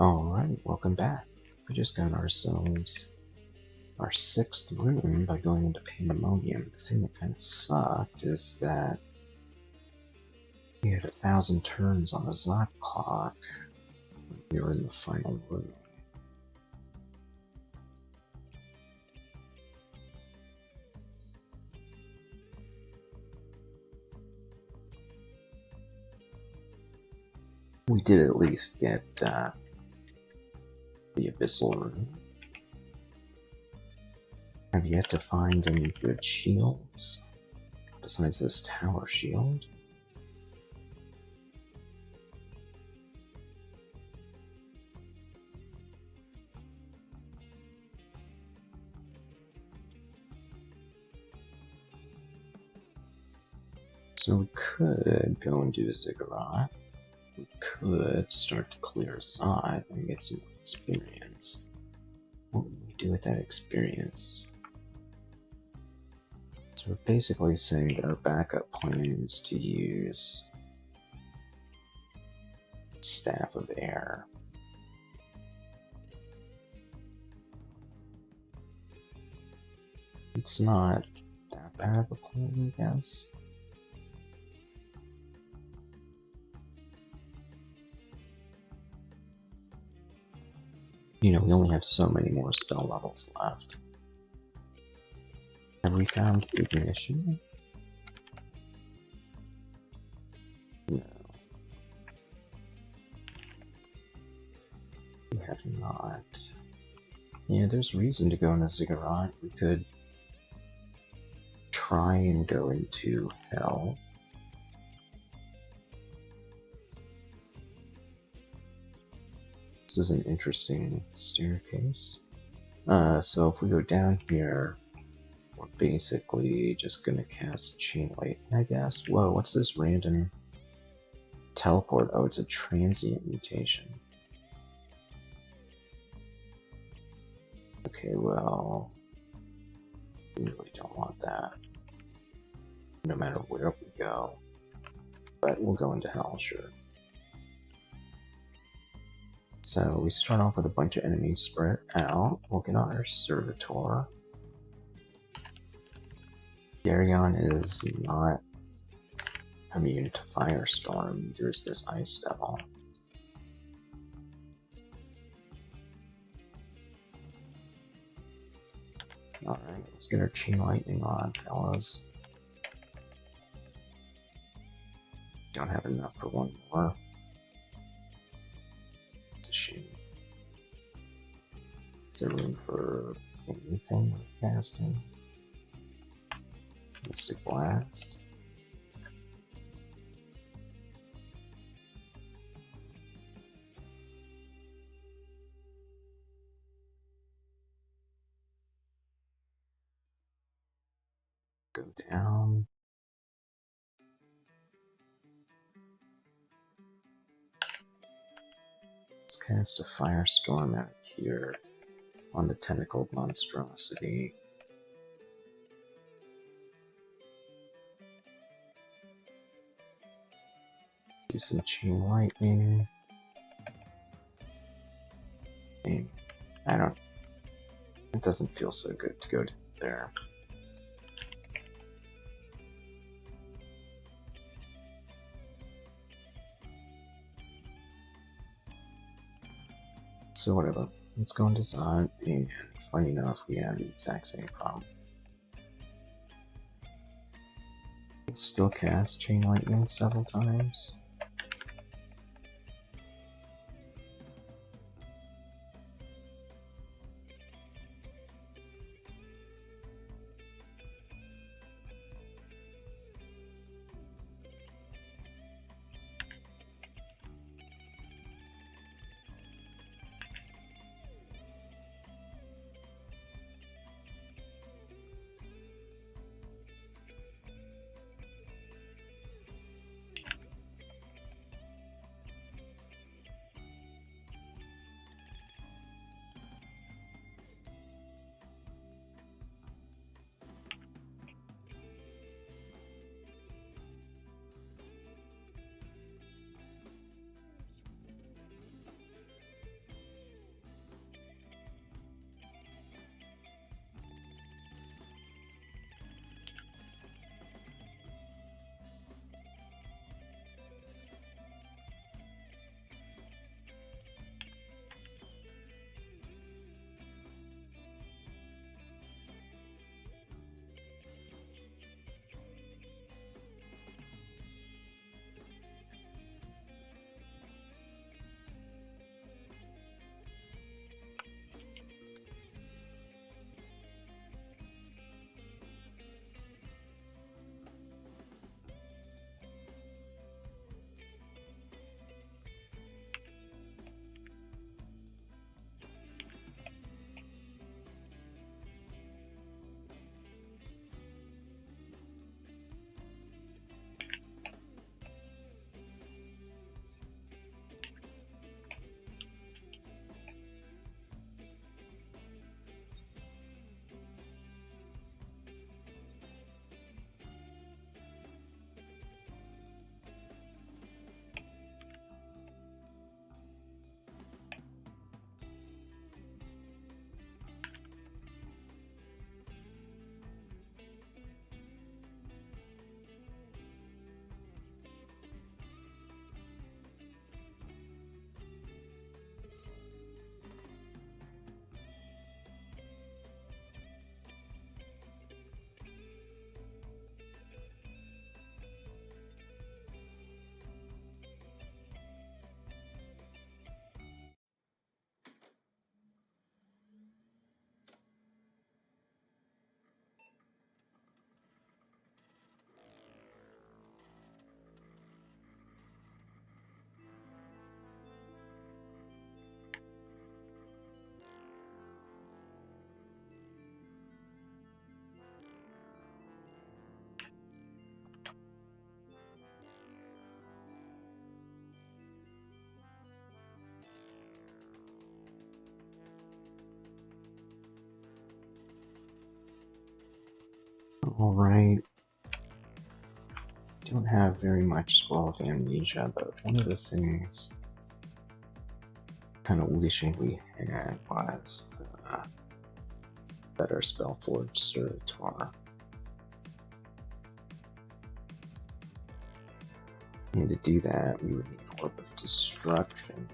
Alright, welcome back. We just got ourselves our 6th room by going into Pandemonium. The thing that kind of sucked is that we had 1,000 turns on the Zot clock when we were in the final room. We did at least get the Abyssal room. Have yet to find any good shields besides this tower shield. So we could go and do a Ziggurat. We could start to clear Zod and get some experience. What would we do with that experience? So we're basically saying that our backup plan is to use Staff of Air. It's not that bad of a plan, I guess. You know, we only have so many more spell levels left. Have we found ignition? No. We have not. Yeah, there's reason to go into Ziggurat. We could try and go into Hell. This is an interesting staircase. So if we go down here, we're basically just gonna cast Chain Lightning, I guess. Whoa, what's this random teleport? Oh, it's a transient mutation. Okay, well, we really don't want that, no matter where we go. But we'll go into Hell, sure. So we start off with a bunch of enemies spread out. We'll get our Servitor. Garyon is not immune to Firestorm. There's this Ice Devil. Alright, let's get our Chain Lightning on, fellas. Don't have enough for one more. It's a shame. Is there room for anything with casting? Mystic Blast. Go down. Let's cast a Firestorm out here on the Tentacled Monstrosity. Do some Chain Lightning. And I don't. It doesn't feel so good to go there. So whatever. Let's go into Zod, and funny enough, we have the exact same problem. We'll still cast Chain Lightning several times. Alright. Don't have very much scroll of amnesia, but one of the things kind of wishing we had was better Spellforge Servitor. And to do that, we would need Orb of Destruction,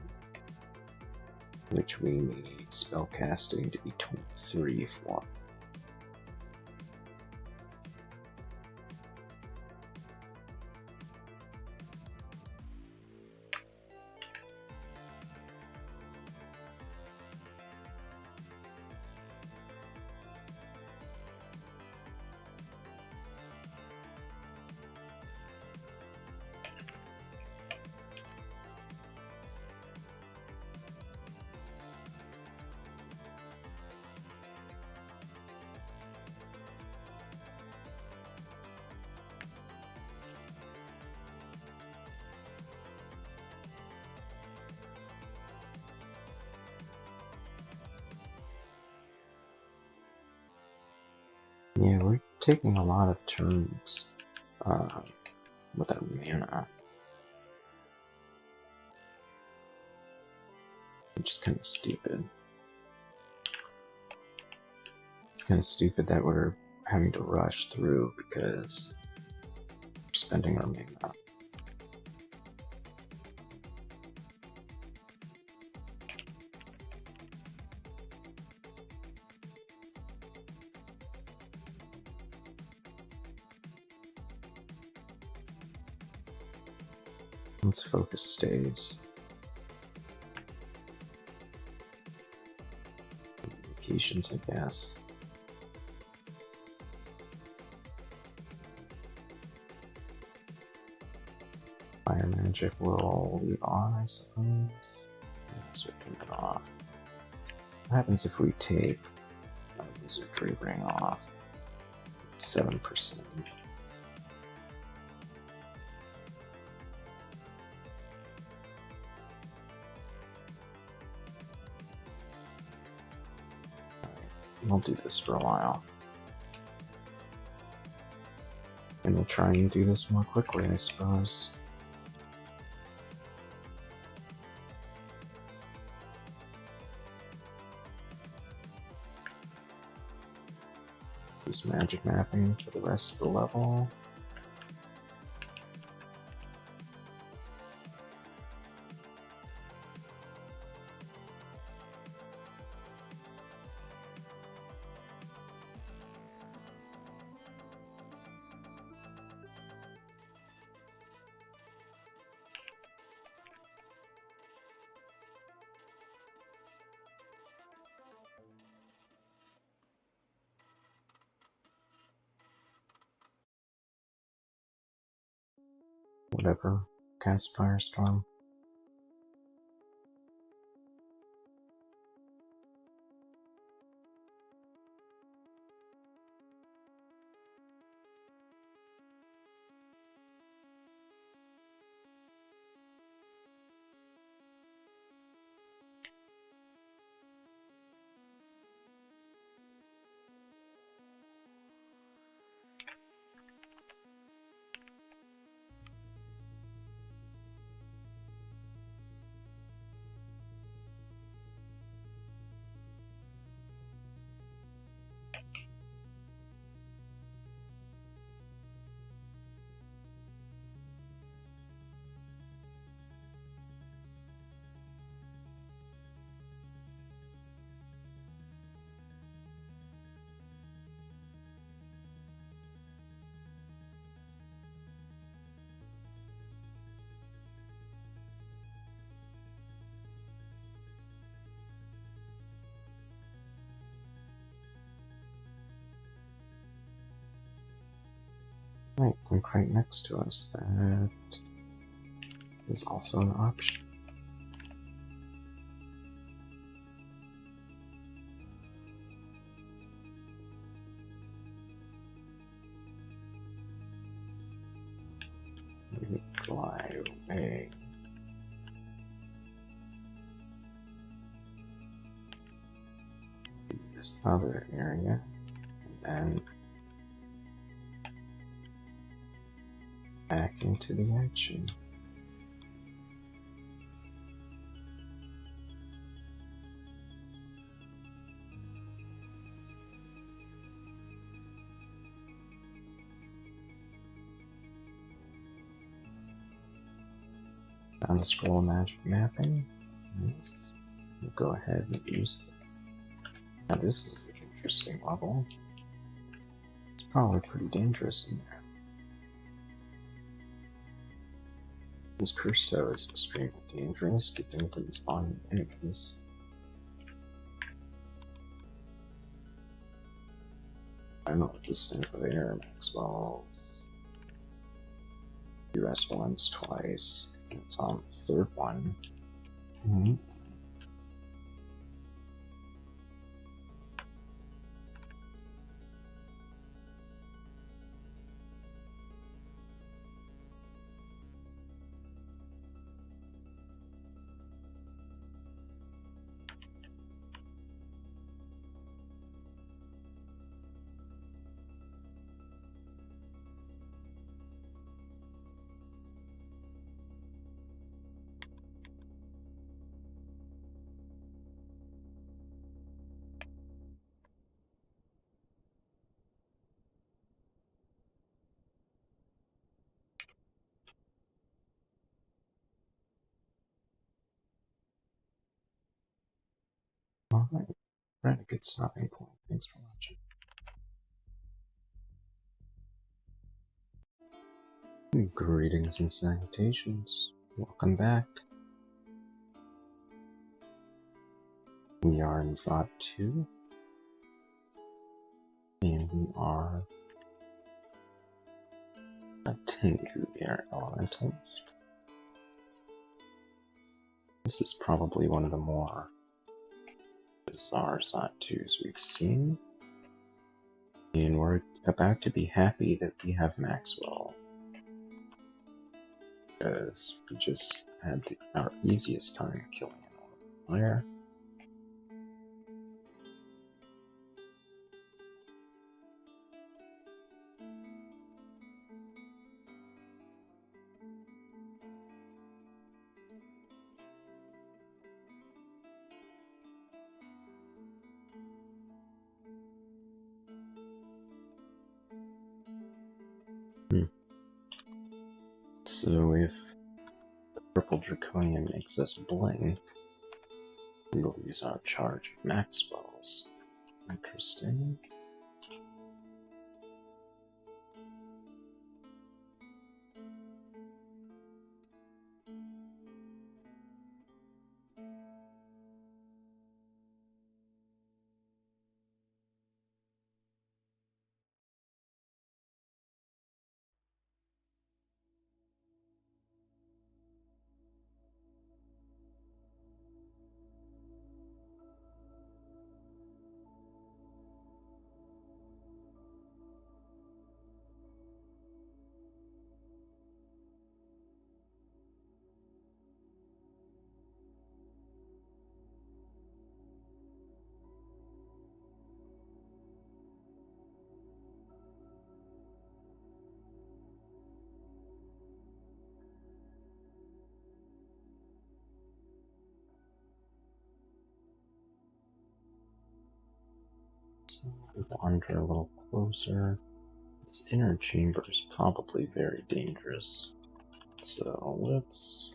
which we need spellcasting to be 23 for. Yeah, we're taking a lot of turns without mana, which is kind of stupid. It's kind of stupid that we're having to rush through because we're spending our mana. Let's focus staves. Vacations, I guess. Fire magic will leave on, I suppose. Yes, we'll turn it off. What happens if we take a wizardry ring off? 7%. We'll do this for a while. And we'll try and do this more quickly, I suppose. Use magic mapping for the rest of the level. Whatever. Cast Firestorm. Right, look right next to us. That is also an option. We fly away. This other area, and then back into the action. Found a scroll of magic mapping. Nice. We'll go ahead and use it. Now this is an interesting level. It's probably pretty dangerous in there. This cursed toe is extremely dangerous. Gets into the spawning enemies. I don't know what this stands for there. Maxwell's. US once, twice. It's on the third one. Alright, we're at a good stopping point. Thanks for watching. Greetings and salutations. Welcome back. We are in Zot 2. And we are a Tengu Air Elementalist. This is probably one of the more bizarre Zot 2s we've seen. And we're about to be happy that we have Maxwell. Because we just had our easiest time killing an player. So if the purple draconian makes us blink, we will use our charge of Maxwell's. Interesting. So we wander a little closer. This inner chamber is probably very dangerous. So let's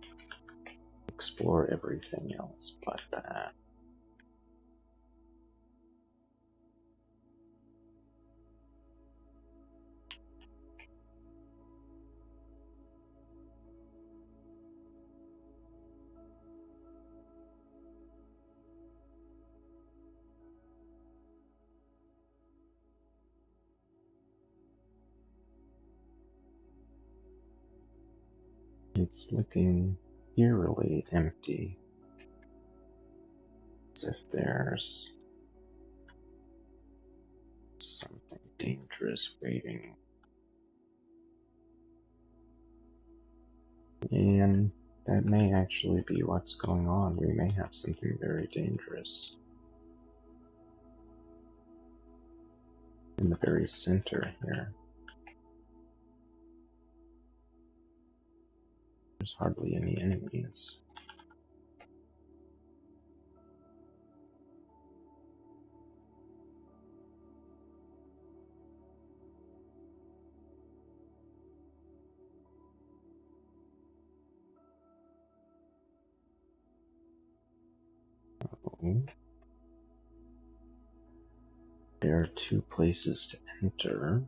explore everything else but that. It's looking eerily empty, as if there's something dangerous waiting. And that may actually be what's going on. We may have something very dangerous in the very center here. There's hardly any enemies. There are 2 places to enter.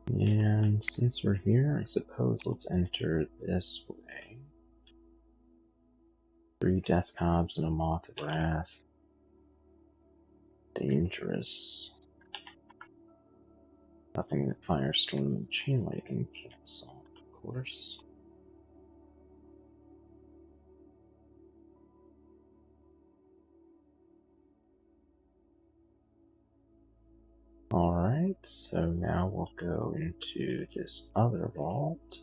And since we're here, I suppose let's enter this way. 3 death knobs and a moth of wrath. Dangerous. Nothing that firestorm and chain lightning can't solve, of course. Alright, so now we'll go into this other vault.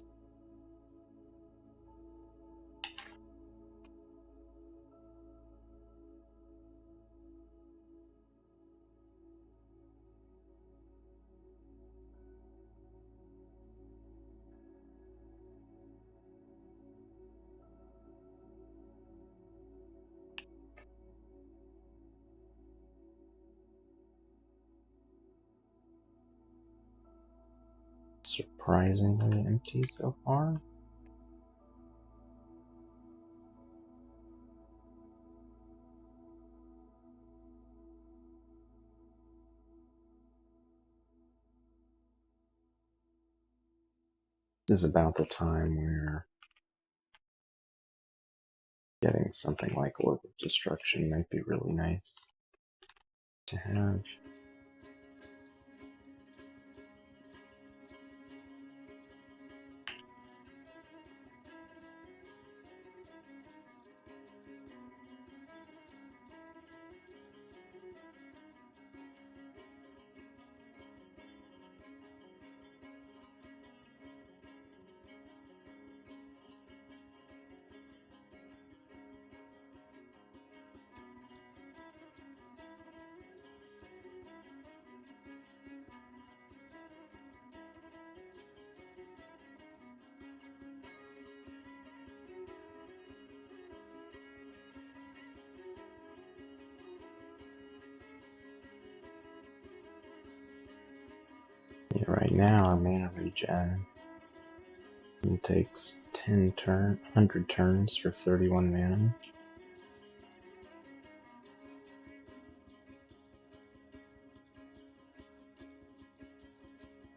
Surprisingly empty so far. This is about the time where getting something like Orb of Destruction might be really nice to have. Yeah, right now our mana regen takes 100 turns for 31 mana.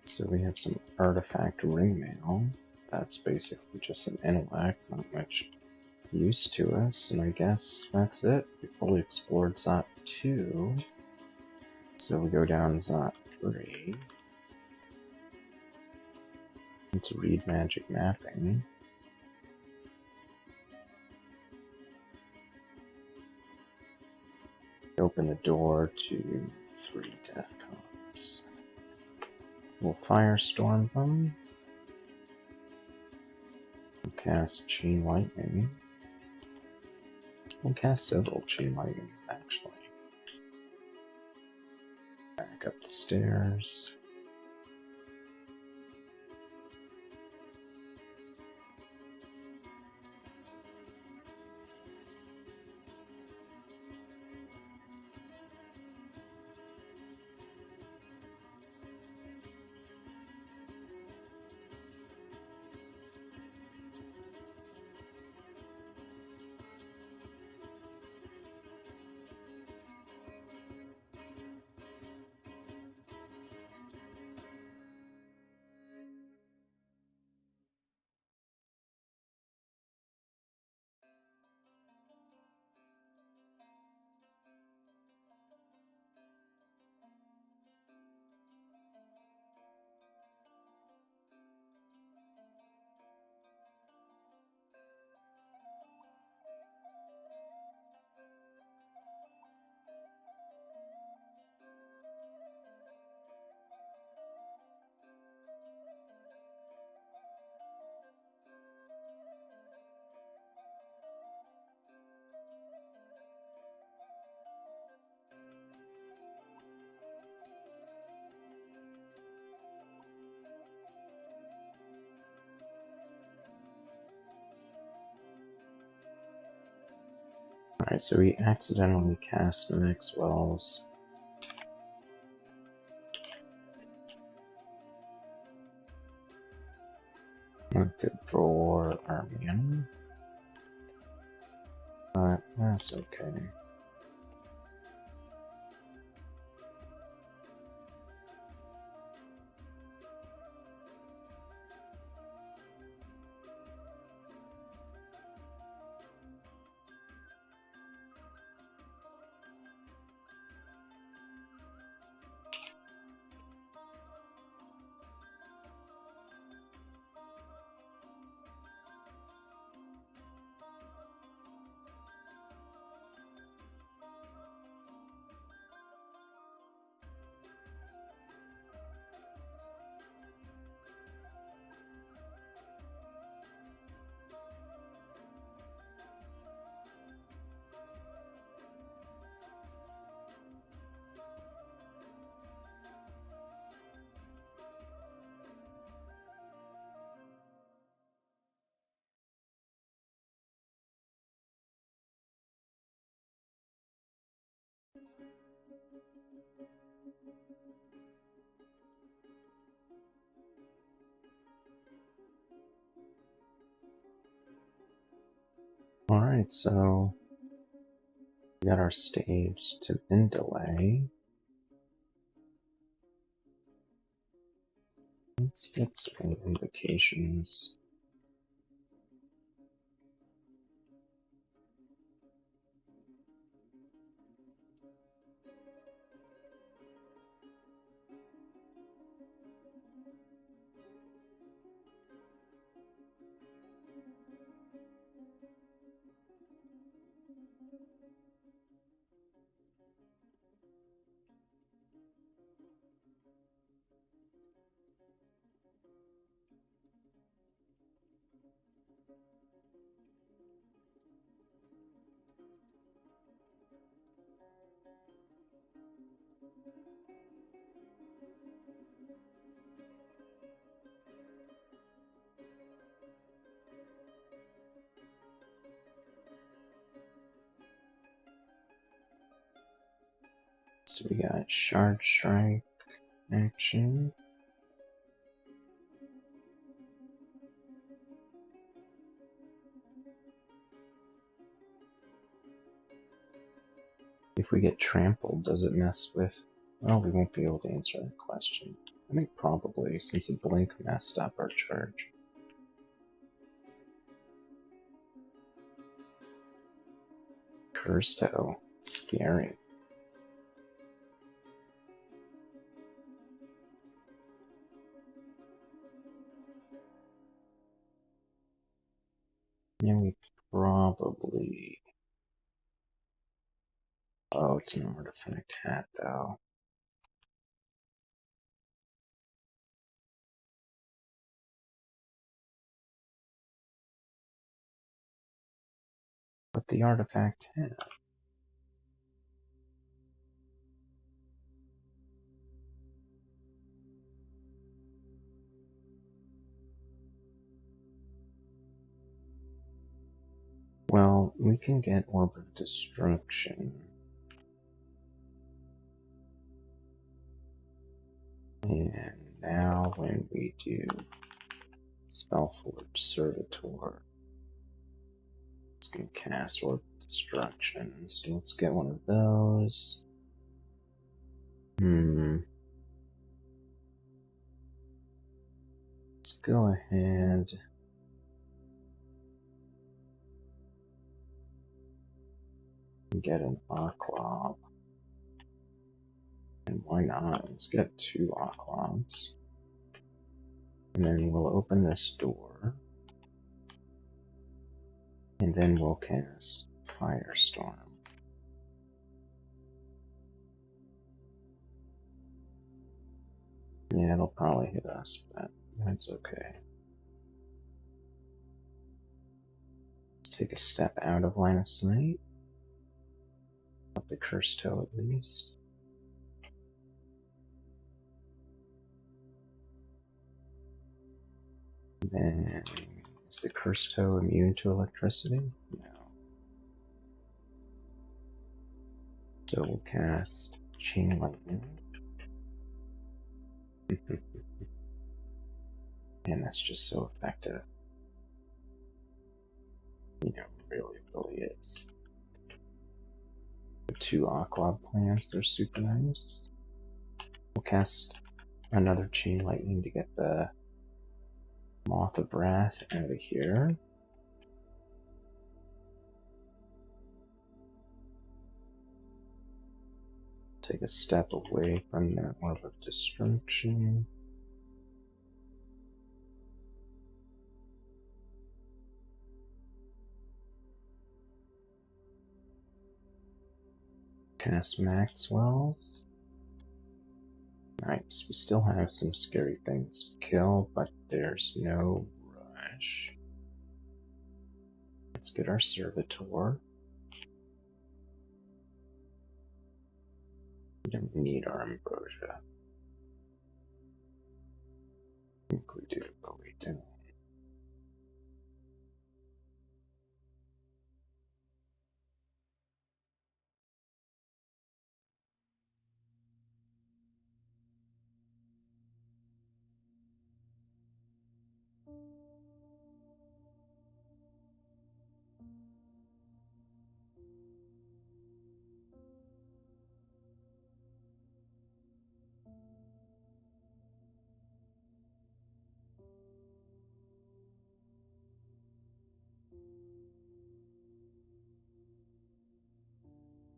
So we have some artifact ringmail. That's basically just an intellect, not much use to us, and I guess that's it. We fully explored Zot 2. So we go down Zot 3. Let's read magic mapping. Open the door to 3 death combs. We'll firestorm them. We'll cast chain lightning. We'll cast several chain lightning, actually. Back up the stairs. Alright, so we accidentally cast Maxwell's. Not good for our mana, but that's okay. Alright, so we got our stage to end delay. Let's get some invocations. So we got Shard Strike action. If we get trampled, does it mess with... Well, we won't be able to answer that question. I think probably, since a blink messed up our charge. Cursto. Scary. Yeah, we probably... Oh, it's an artifact hat, though. But the artifact hat... Well, we can get Orb of Destruction. And now when we do Spellforge Servitor, it's going to cast Orb of Destruction. So let's get one of those. Let's go ahead. And get an Aquab. And why not? Let's get 2 Aquabs. And then we'll open this door. And then we'll cast Firestorm. Yeah, it'll probably hit us, but that's okay. Let's take a step out of line of sight. Up the Cursed Toe at least. And then, is the Cursed Toe immune to electricity? No. So we'll cast Chain Lightning. And that's just so effective. You know, really, really is. The 2 Aqua plants, they're super nice. We'll cast another Chain Lightning to get the Moth of Wrath out of here. Take a step away from that Orb of Destruction. Cast Maxwell's. Nice. We still have some scary things to kill, but there's no rush. Let's get our Servitor. We don't need our Ambrosia. I think we do, but we don't.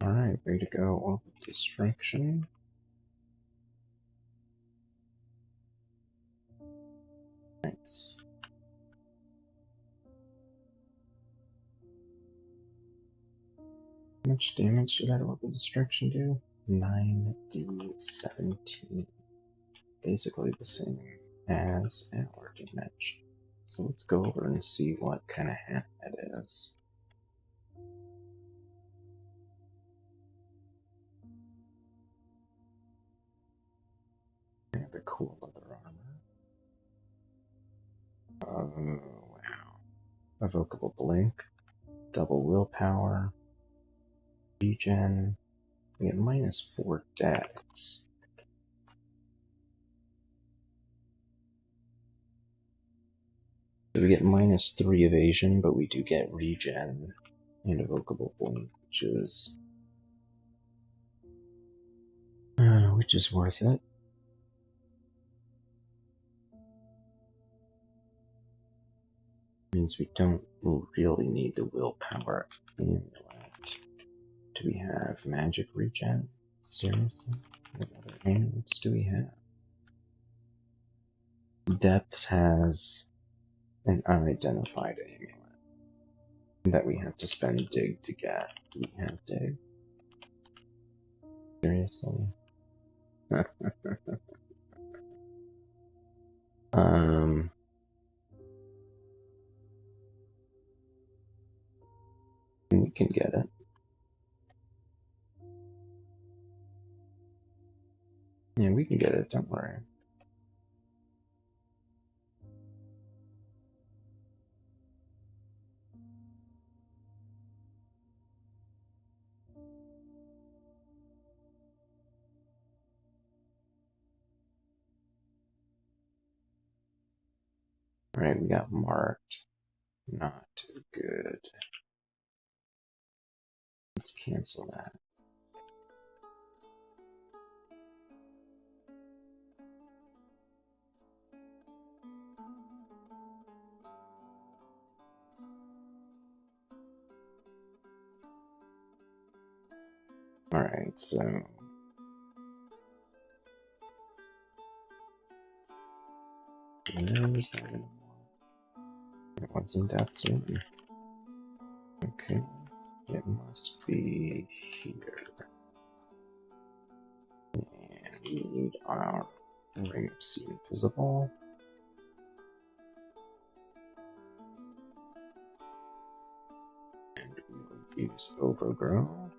Alright, way to go. Orb of Destruction. Nice. How much damage did that Orb of Destruction do? 9d17. Basically the same as our damage. So let's go over and see what kind of hat that is. They have a cool leather armor. Oh, wow. Evocable Blink. Double willpower. Regen. We get -4 dex. So we get -3 evasion, but we do get regen and evocable blink, which is worth it. Means we don't really need the willpower amulet. Do we have magic regen? Seriously? What other amulets do we have? Depths has an unidentified amulet that we have to spend dig to get. Do we have dig? Seriously? We can get it. Yeah, we can get it, don't worry. Alright, we got marked. Not good. Let's cancel that. Alright, so where was that anymore? It was in depth zone. Okay, it must be here. And we need our ring of See Invisible. And we will use Overgrow.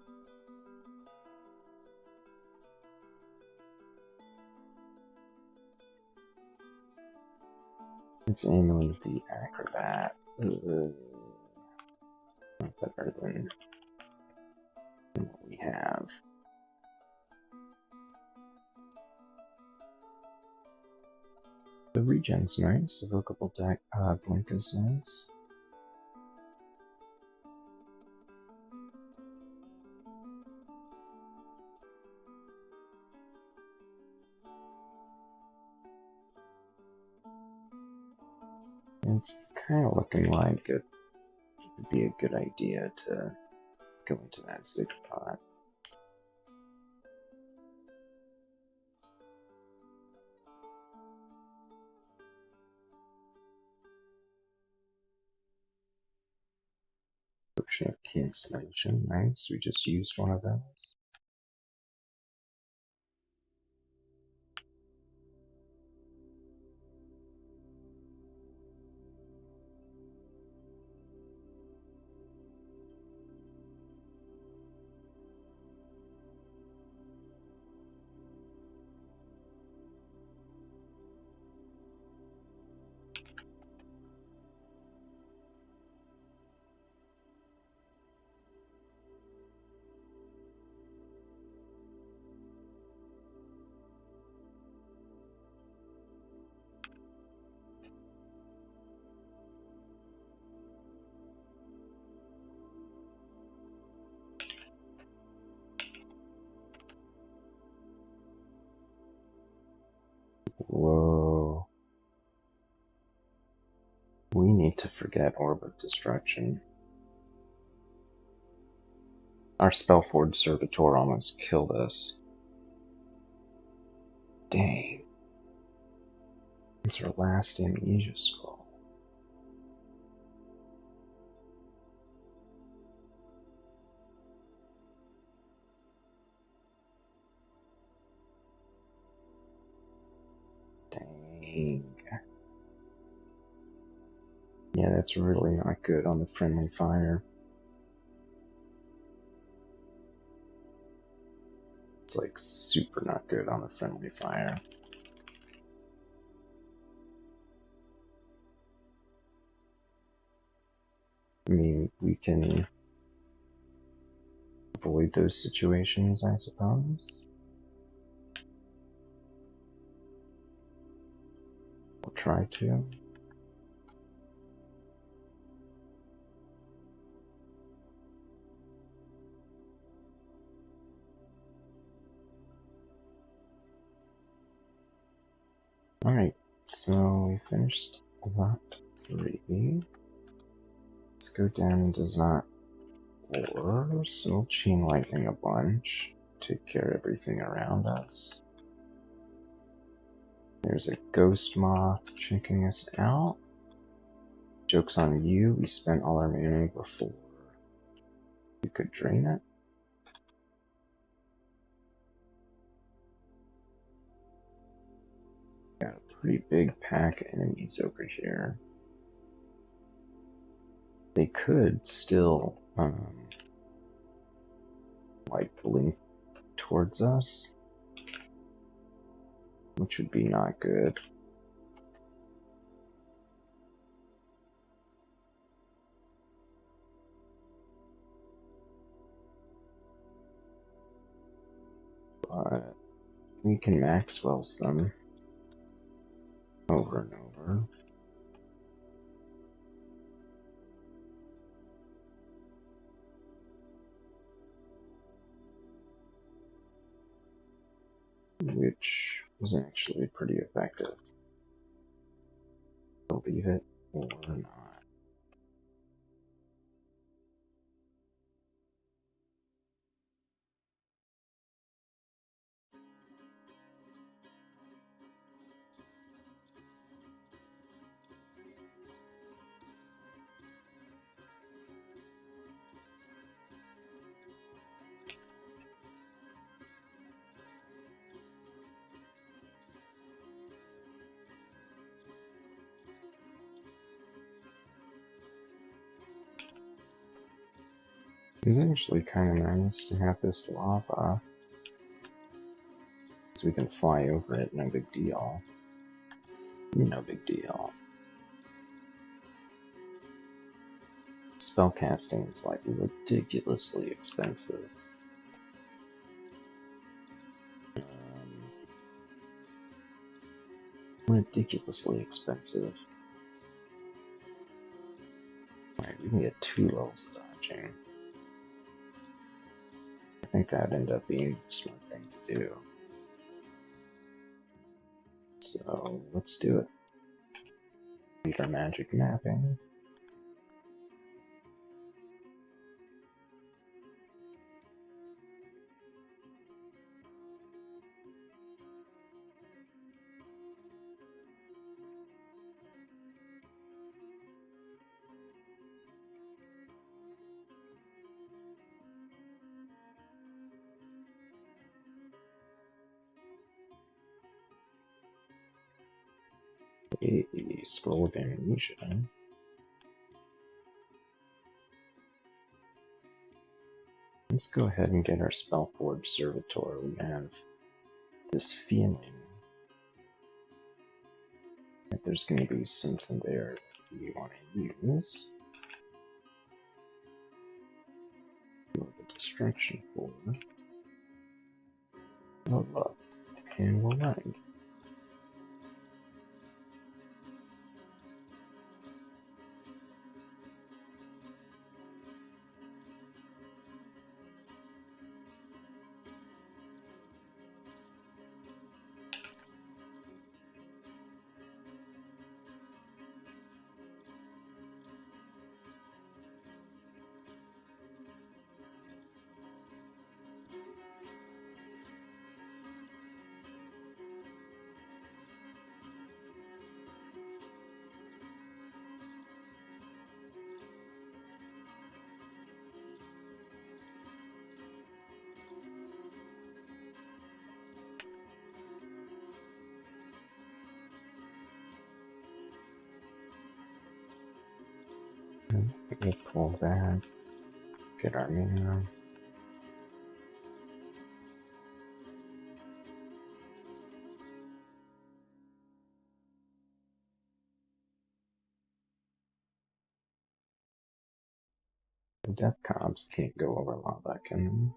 Let's emulate the Acrobat. Not better than what we have. Regen's nice. Evocable deck, Blink is nice. It's kind of looking like it would be a good idea to go into that Ziggurat. Potion of Cancellation, nice. We just used one of those. Whoa. We need to forget Orb of Destruction. Our Spellforged Servitor almost killed us. Dang. It's our last Amnesia Scroll. Dang. Yeah, that's really not good on the friendly fire. It's like super not good on the friendly fire. I mean, we can avoid those situations, I suppose. We'll try to. Alright, so we finished Zot 3. Let's go down to Zot 4, so we'll chain lightning a bunch, take care of everything around us. There's a ghost moth checking us out. Joke's on you, we spent all our mana before we could drain it. Got a pretty big pack of enemies over here. They could still, like, blink towards us, which would be not good. But we can Maxwell's them over and over. Which was actually pretty effective. Believe it or not. It was actually kind of nice to have this lava, so we can fly over it, no big deal. No big deal. Spellcasting is like ridiculously expensive. I'm gonna ridiculously expensive. Alright, we can get 2 levels of dodging. I think that'd end up being the smart thing to do. So, let's do it. Read our magic mapping. Scroll of amnesia. Let's go ahead and get our Spellforge Servitor. We have this feeling that there's going to be something there that we want to use. For the destruction for. Oh look, and we're right. We'll pull that, get our mana. The death cobs can't go over lava, can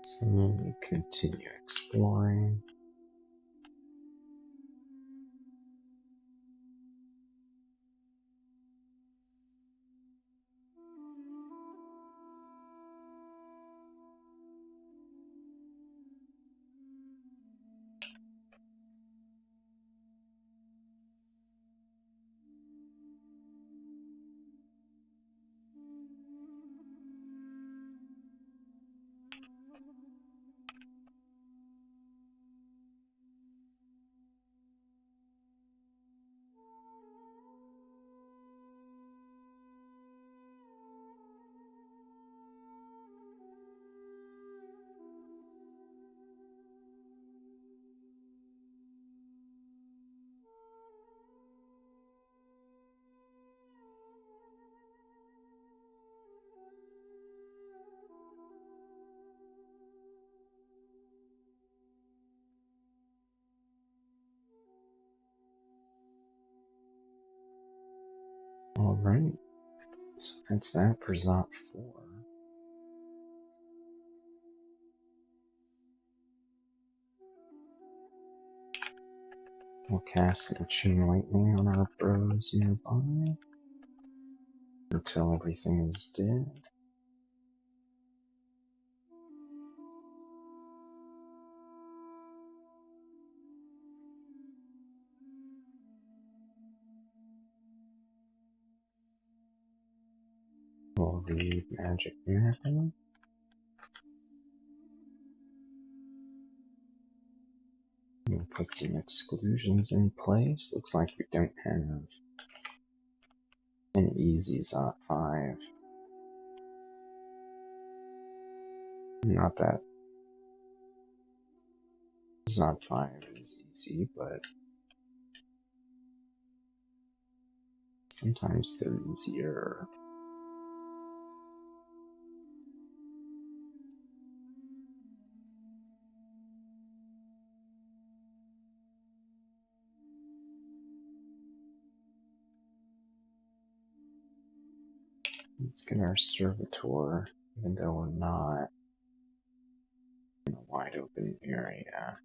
so we continue exploring. Alright, so that's that for Zot 4. We'll cast some Chain Lightning on our bros nearby until everything is dead. We'll read magic mapping. We'll put some exclusions in place. Looks like we don't have An easy Zot 5. Not that Zot 5 is easy, but sometimes they're easier. Let's get our servitor, even though we're not in a wide open area.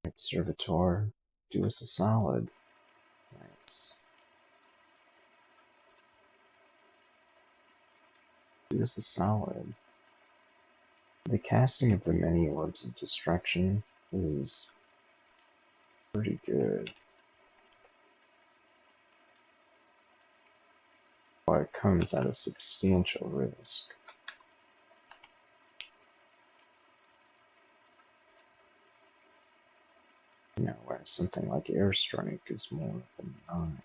Right, servitor, do us a solid. Nice. Do us a solid. The casting of the many orbs of destruction is pretty good. But it comes at a substantial risk. You know, whereas something like airstrike is more benign.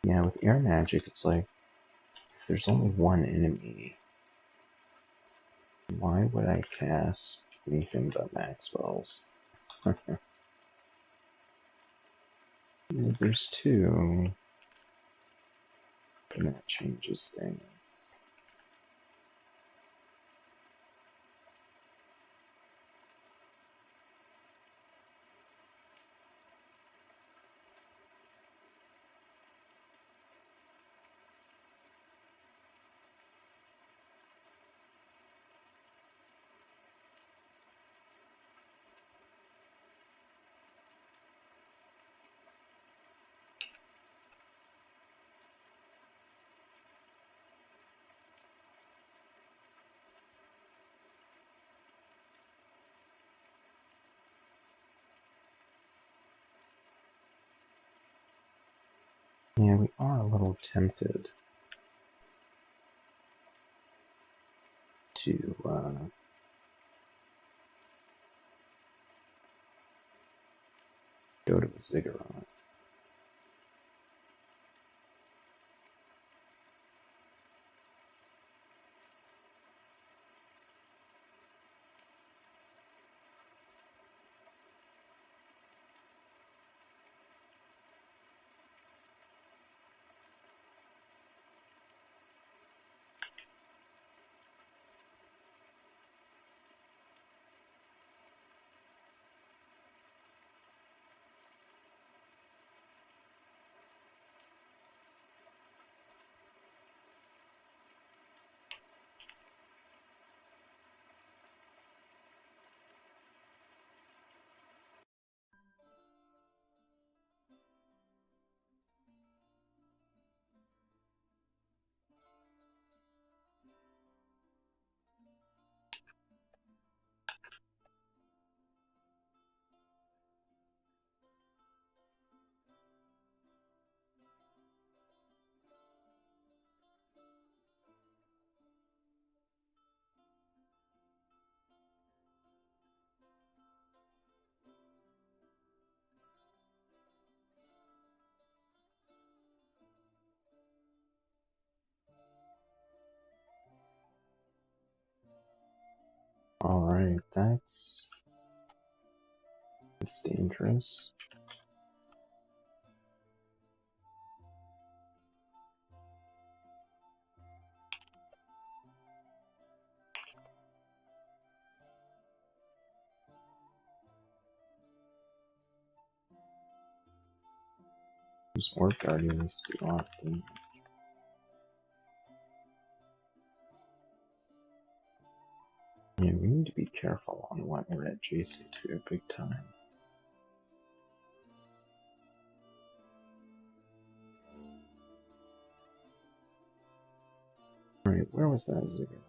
Yeah, with air magic, it's like, if there's only one enemy, why would I cast anything but Maxwell's? There's two, and that changes things. Yeah, we are a little tempted to go to a Ziggurat. Alright, that's dangerous. These Orb Guardians do a lot of damage. Yeah, we need to be careful on what we're adjacent to big time. Alright, where was that Ziggurat?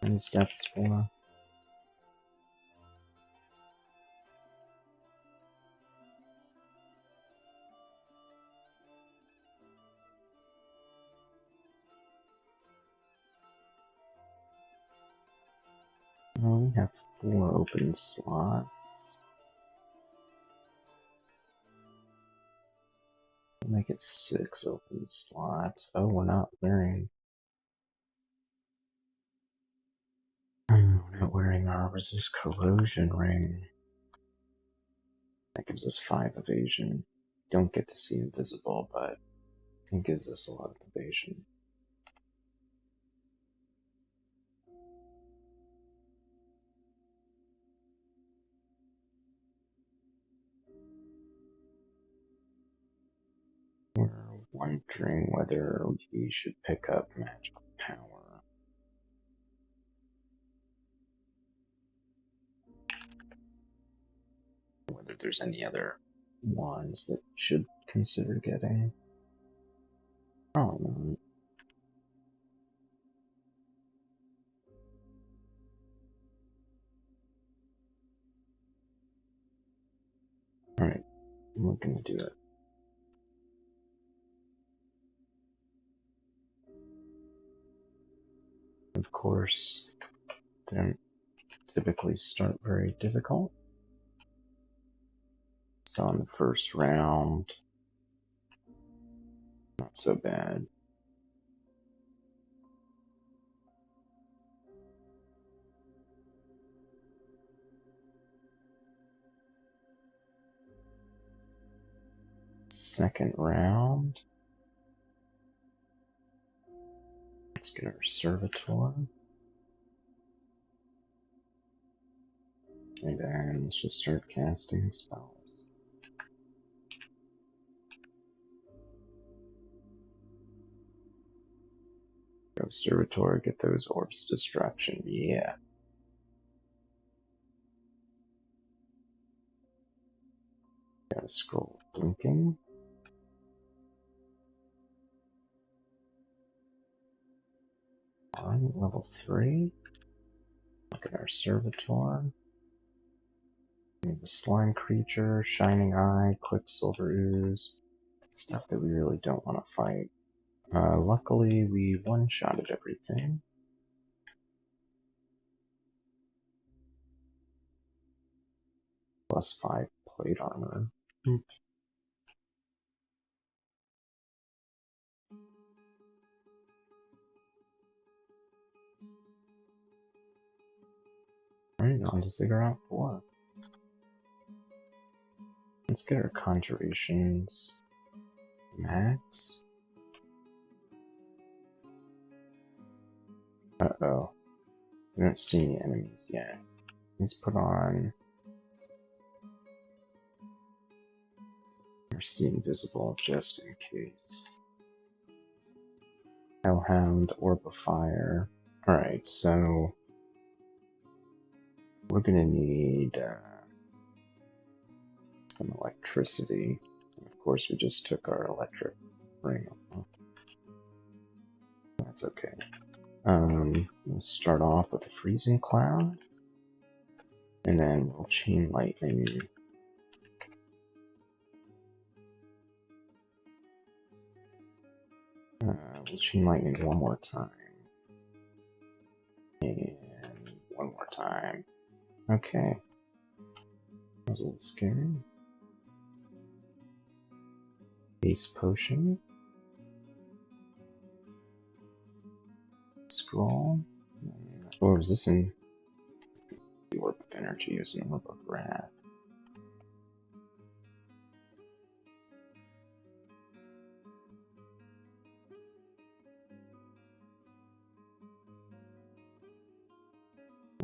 Any steps for? We have 4 open slots. We'll make it 6 open slots. Oh, we're not wearing our resist corrosion ring. That gives us 5 evasion. Don't get to see invisible, but it gives us a lot of evasion. We're wondering whether we should pick up magical power. Whether there's any other ones that we should consider getting. Probably not. Alright, we're gonna do it. Of course, they don't typically start very difficult. So on the first round, not so bad. Second round, let's get our servitor. And then let's just start casting spells. Go servitor, get those orbs destruction, yeah. Got a scroll blinking. On level 3. Look at our servitor. We have a slime creature, shining eye, quicksilver ooze. Stuff that we really don't want to fight. Luckily, we one-shotted everything. Plus 5 plate armor. Alright, on to Ziggurat 4. Let's get our conjurations max. Uh-oh. We don't see any enemies yet. Let's put on our see invisible just in case. Hellhound, Orb of Fire. Alright, so we're gonna need some electricity. And of course, we just took our electric ring off. That's okay. We'll start off with a freezing cloud, and then we'll chain lightning. We'll chain lightning one more time, and one more time. Okay, that was a little scary. Base potion. Scroll. Or was this in the Orb of Energy? Is an Orb of Wrath.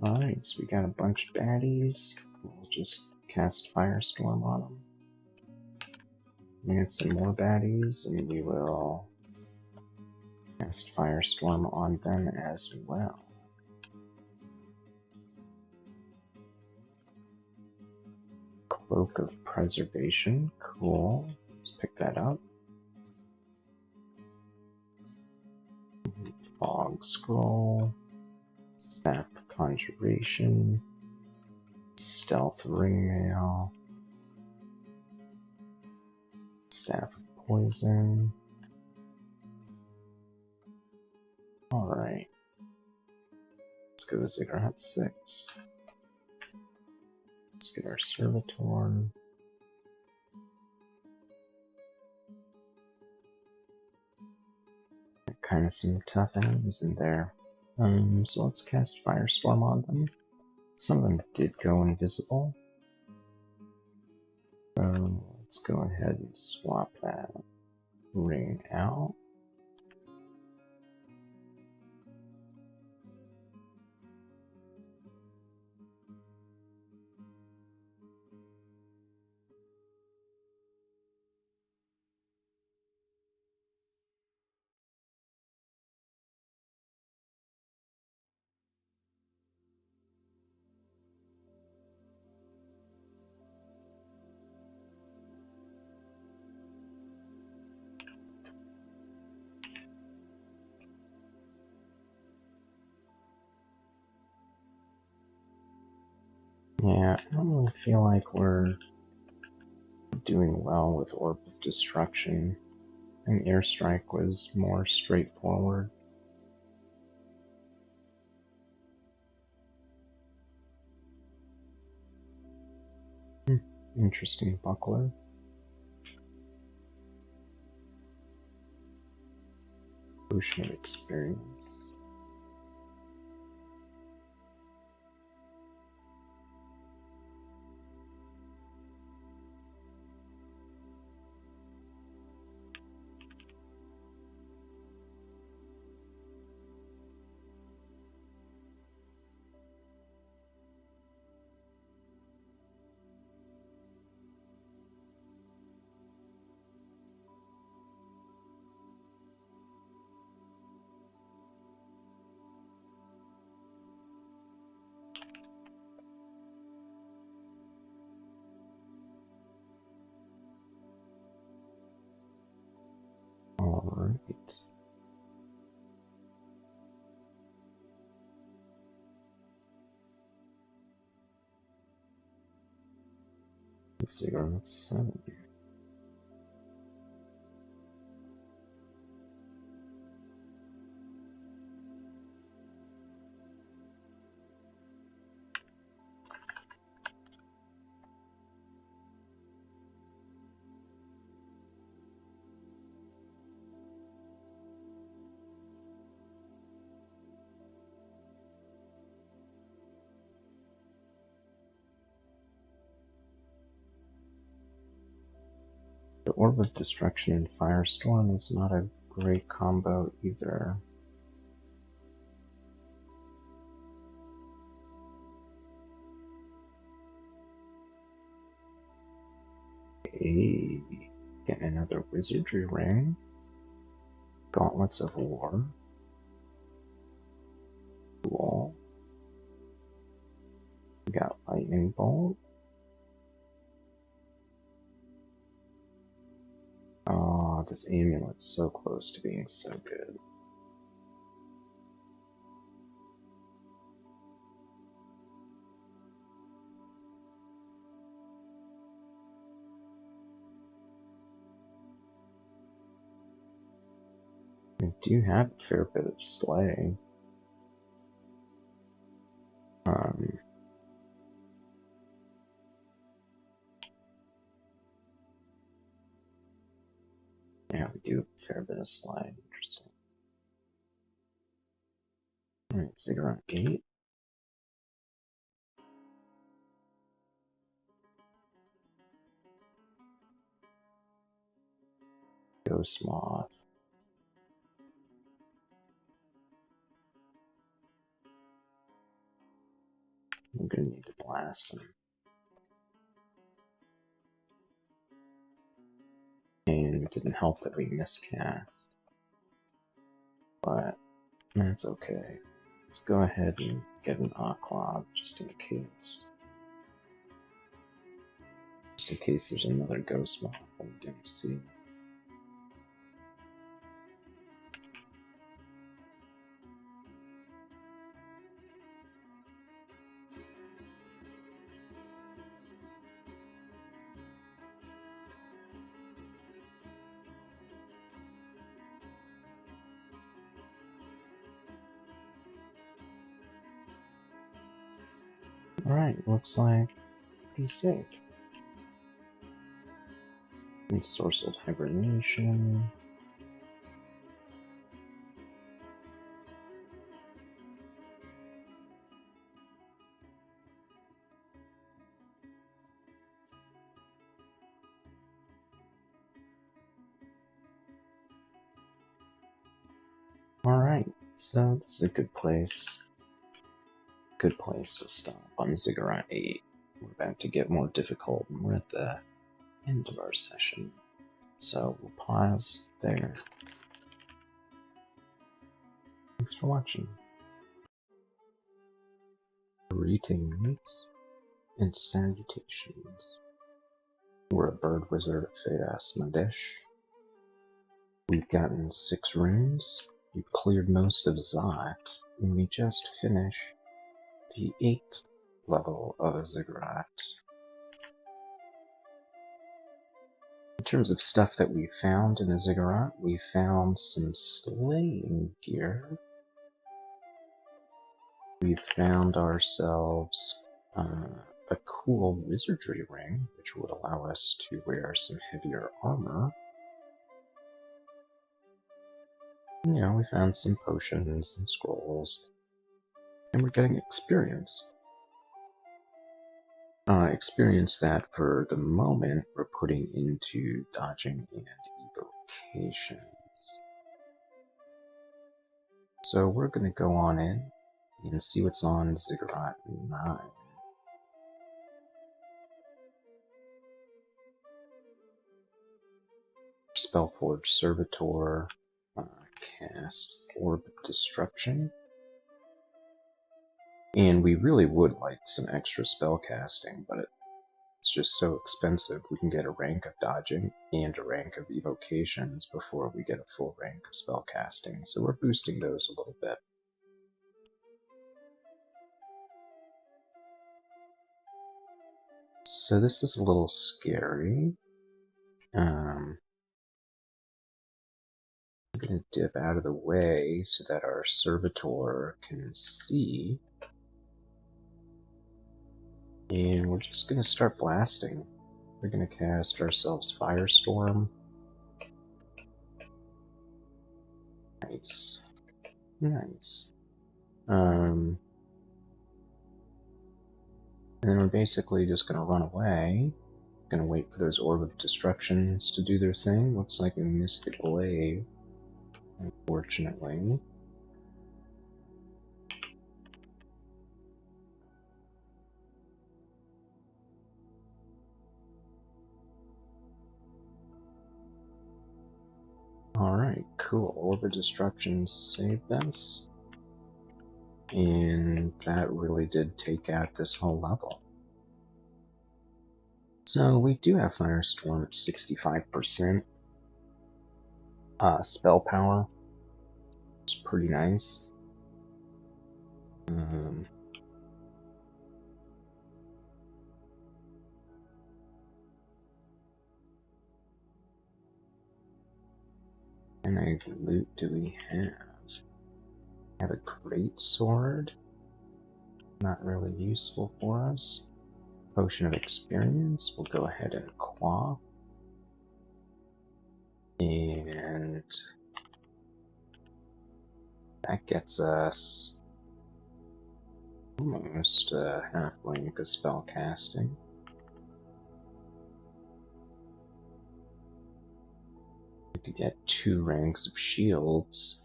Alright, so we got a bunch of baddies. We'll just cast Firestorm on them. We get some more baddies, and we will cast Firestorm on them as well. Cloak of Preservation, cool. Let's pick that up. Fog Scroll, Staff of Conjuration, Stealth Ringmail, Staff of Poison. Alright. Let's go Ziggurat 6. Let's get our Servitor. Kind of some tough enemies in there. So let's cast Firestorm on them. Some of them did go invisible. So let's go ahead and swap that ring out. Yeah, I don't really feel like we're doing well with Orb of Destruction, and Airstrike was more straightforward. Interesting buckler. Potion of Experience. Alright. Ziggurat 7. The Orb of Destruction and Firestorm is not a great combo either. Hey, getting another Wizardry Ring. Gauntlets of War. Cool. We got Lightning Bolt. Oh, this amulet's so close to being so good. We do have a fair bit of Slay. Yeah, we do have a fair bit of Slay. Interesting. Alright, Ziggurat 8. Ghost Moth. I'm gonna need to blast him. And it didn't help that we miscast. But that's okay. Let's go ahead and get an Oclog just in case. Just in case there's another Ghost Moth that we didn't see. Alright, looks like pretty safe. Ensorcelled hibernation. Alright, so this is a good place. Good place to stop on Ziggurat 8. We're about to get more difficult, and we're at the end of our session. So we'll pause there. Thanks for watching. Greetings and salutations. We're a bird wizard of Fate Ascension. We've gotten 6 runes, we've cleared most of Zot, and we just finished the 8th level of a Ziggurat. In terms of stuff that we found in a Ziggurat, we found some slaying gear. We found ourselves a cool wizardry ring, which would allow us to wear some heavier armor. You know, we found some potions and scrolls, and we're getting experience. Experience that, for the moment, we're putting into dodging and evocations. So we're going to go on in and see what's on Ziggurat 9. Spellforge Servitor casts Orb of Destruction. And we really would like some extra spell casting, but it's just so expensive. We can get a rank of dodging and a rank of evocations before we get a full rank of spell casting, so we're boosting those a little bit. So this is a little scary. I'm going to dip out of the way so that our servitor can see. And we're just going to start blasting. We're going to cast ourselves Firestorm. Nice. Nice. And then we're basically just going to run away. Going to wait for those Orb of Destructions to do their thing. Looks like we missed the glaive, unfortunately. Alright, cool. Orb of Destructions saved us. And that really did take out this whole level. So we do have Firestorm at 65%. Spell power. It's pretty nice. And what loot do we have? We have a great sword. Not really useful for us. Potion of experience. We'll go ahead and claw. And that gets us almost half rank of spell casting. We could get 2 ranks of shields.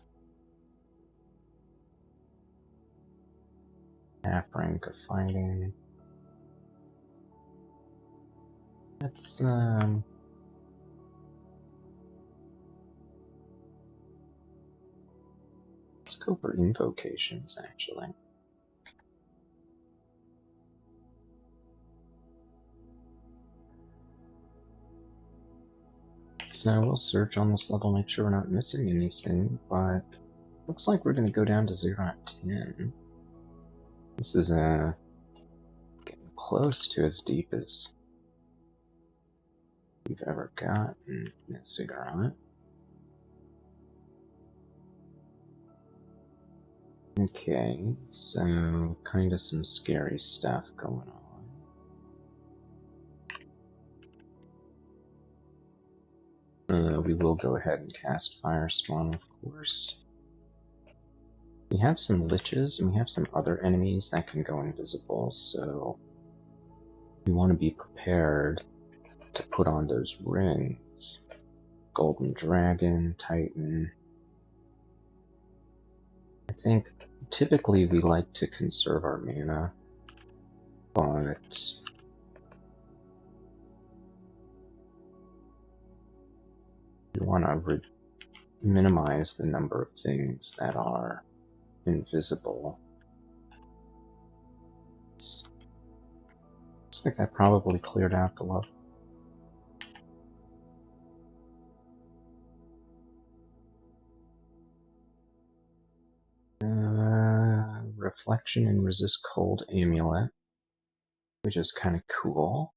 Half rank of fighting. Let's go for invocations, actually. So we'll search on this level, make sure we're not missing anything, but looks like we're going to go down to Ziggurat 10. This is getting close to as deep as we've ever gotten in a Ziggurat. Okay, so kind of some scary stuff going on. We will go ahead and cast Firestorm, of course. We have some liches, and we have some other enemies that can go invisible, so we want to be prepared to put on those rings. Golden Dragon, Titan. I think typically we like to conserve our mana, but we want to minimize the number of things that are invisible. Looks like that probably cleared out the love. Reflection and Resist Cold Amulet, which is kind of cool.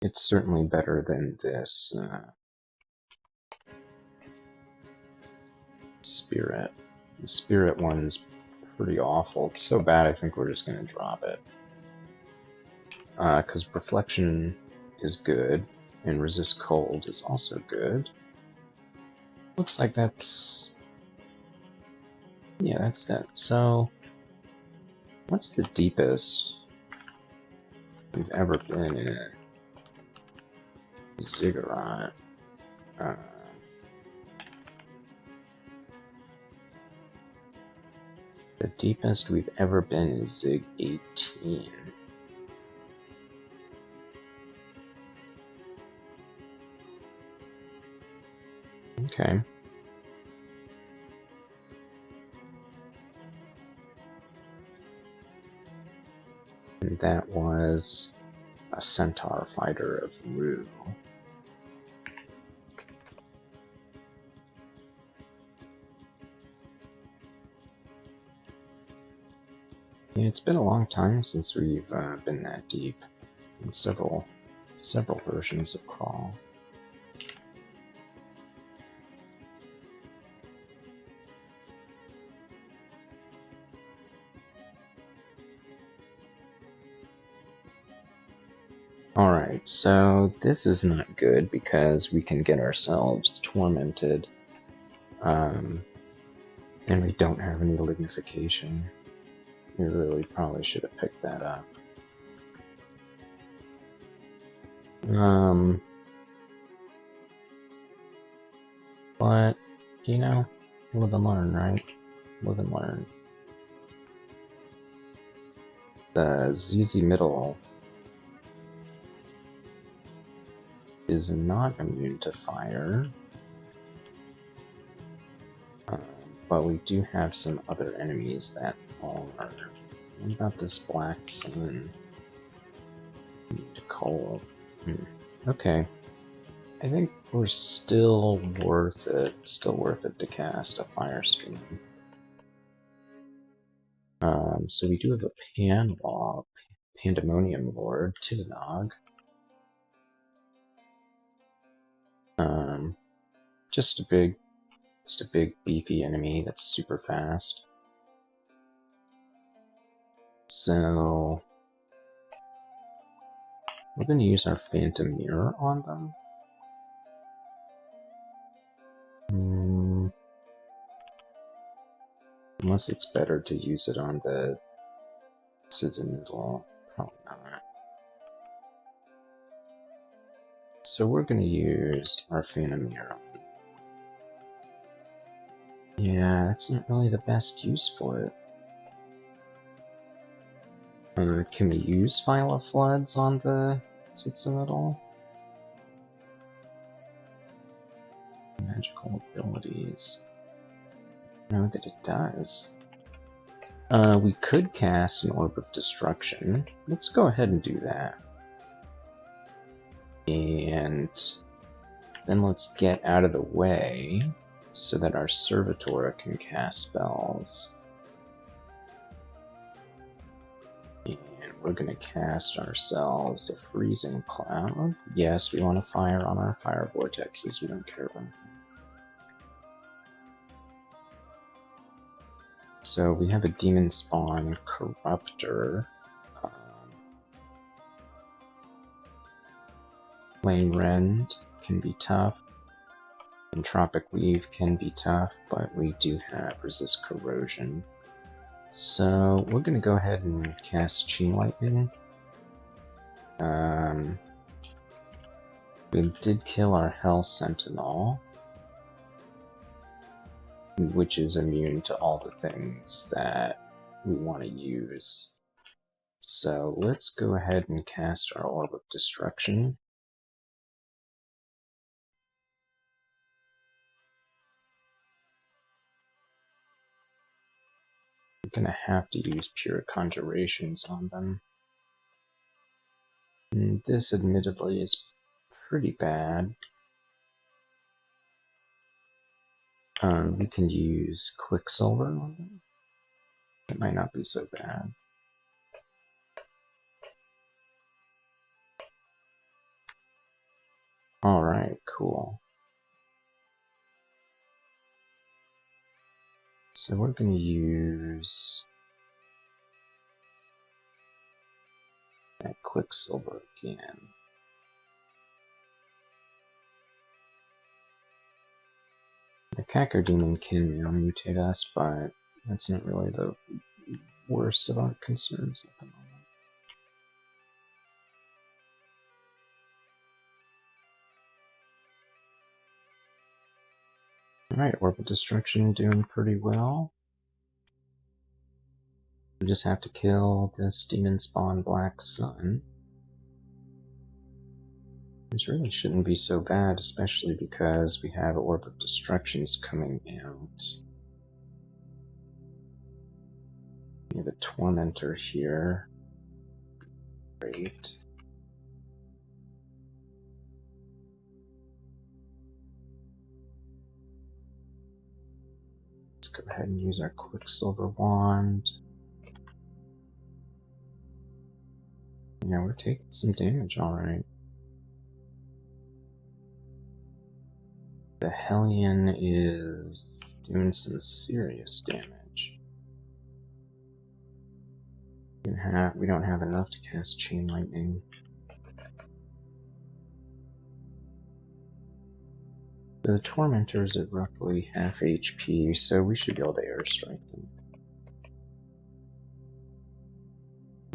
It's certainly better than this Spirit. The Spirit one's pretty awful. It's so bad I think we're just going to drop it. Because Reflection is good, and Resist Cold is also good. Looks like that's... yeah, that's it. So, what's the deepest we've ever been in a Ziggurat? The deepest we've ever been is Zig 18. Okay. And that was a Centaur Fighter of Rue. Yeah, it's been a long time since we've been that deep in several versions of Crawl. Alright, so this is not good because we can get ourselves tormented. And we don't have any lignification. We really probably should have picked that up. But, you know, live and learn, right? Live and learn. The ZZ Middle is not immune to fire. But we do have some other enemies that are. What about this Black Sun? Cold. Okay. I think we're still worth it. Still worth it to cast a Firestorm. So we do have a Pandemonium Lord, Tidanog. Just a big beefy enemy that's super fast. So we're going to use our Phantom Mirror on them. Unless it's better to use it on the Citadel. Probably not. So we're going to use our Phantom Mirror. Yeah, that's not really the best use for it. Can we use Vial of Floods on the Citadel? Magical abilities. Know that it does. We could cast an Orb of Destruction. Let's go ahead and do that. And then let's get out of the way so that our Servitor can cast spells. And we're going to cast ourselves a Freezing Cloud. Yes, we want to fire on our Fire Vortexes, we don't care about them. So we have a demon spawn corruptor. Flame Rend can be tough. Entropic Weave can be tough, but we do have resist corrosion. So we're going to go ahead and cast Chain Lightning. We did kill our Hell Sentinel, which is immune to all the things that we want to use. So let's go ahead and cast our Orb of Destruction. I'm gonna have to use Pure Conjurations on them. And this admittedly is pretty bad. We can use Quicksilver on them. It might not be so bad. Alright, cool. So we're going to use that Quicksilver again. The Cacker Demon can now mutate us, but that's not really the worst of our concerns at the moment. Alright, Orb of Destruction doing pretty well. We just have to kill this Demon Spawn Black Sun. Which really shouldn't be so bad, especially because we have Orb of Destructions coming out. We have a Tormentor here. Great. Let's go ahead and use our Quicksilver Wand. Yeah, we're taking some damage, alright. The Hellion is doing some serious damage. We don't have enough to cast Chain Lightning. The Tormentors are roughly half HP, so we should be able to airstrike them.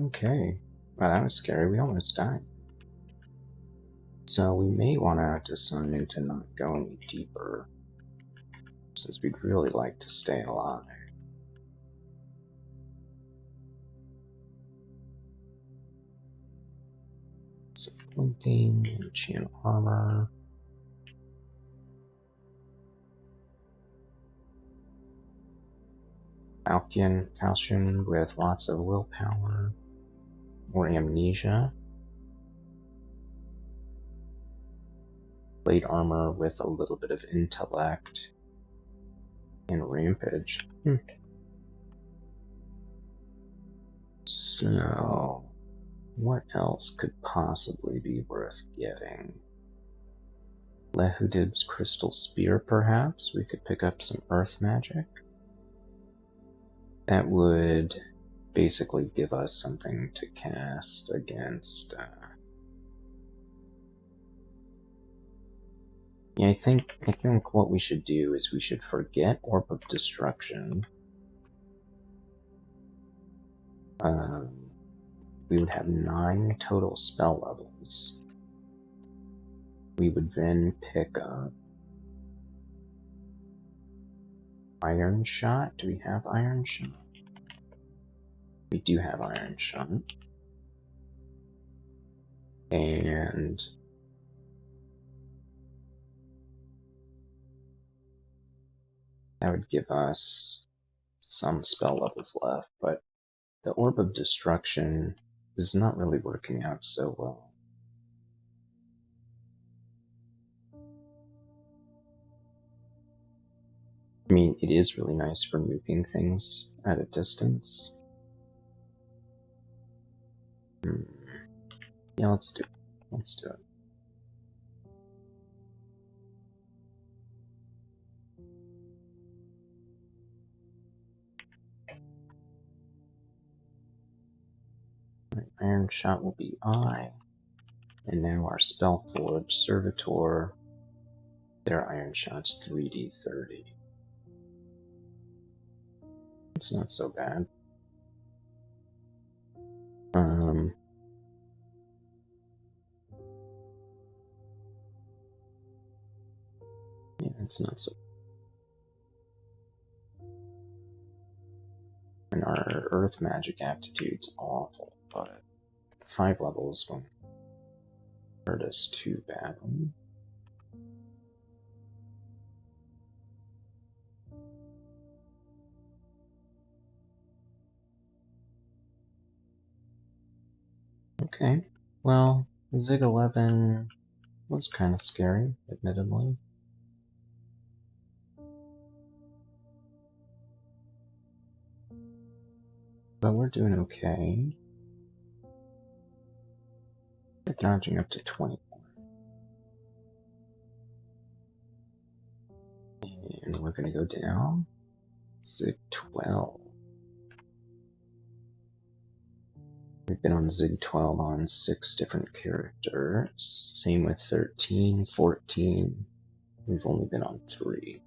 Okay. Wow, that was scary. We almost died. So we may want to decide to not go any deeper, since we'd really like to stay alive. Blinking, enchant armor. Falchion with lots of willpower. More amnesia. Plate armor with a little bit of intellect. And rampage. So, what else could possibly be worth getting? Lehudib's Crystal Spear, perhaps? We could pick up some Earth Magic. That would basically give us something to cast against... Yeah, I think what we should do is we should forget Orb of Destruction. We would have 9 total spell levels. We would then pick up Iron Shot. Do we have Iron Shot? We do have Iron Shot. And that would give us some spell levels left, but the Orb of Destruction is not really working out so well. I mean, it is really nice for nuking things at a distance. Yeah, let's do it. Let's do it. Iron Shot will be I. And now our Spellforge Servitor, their Iron Shot's 3d30. It's not so bad. Yeah, it's not so. And our Earth Magic aptitude's awful, but 5 levels won't hurt us too badly. Okay, well, Zig 11 was kind of scary, admittedly. But we're doing okay. We're dodging up to 20. And we're gonna go down. Zig 12. We've been on Zig 12 on 6 different characters. Same with 13, 14. We've only been on 3.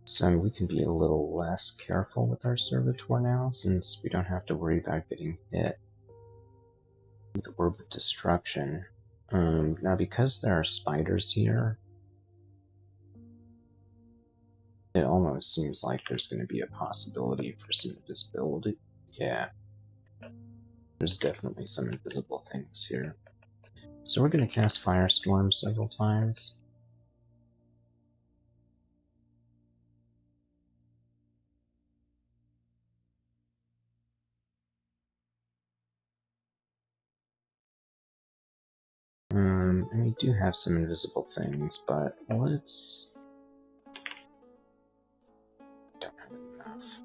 So we can be a little less careful with our Servitor now, since we don't have to worry about getting hit with the Orb of Destruction. Now because there are spiders here, it almost seems like there's going to be a possibility for some invisibility. Yeah, there's definitely some invisible things here. So we're going to cast Firestorm several times. And we do have some invisible things, but let's... Don't have enough.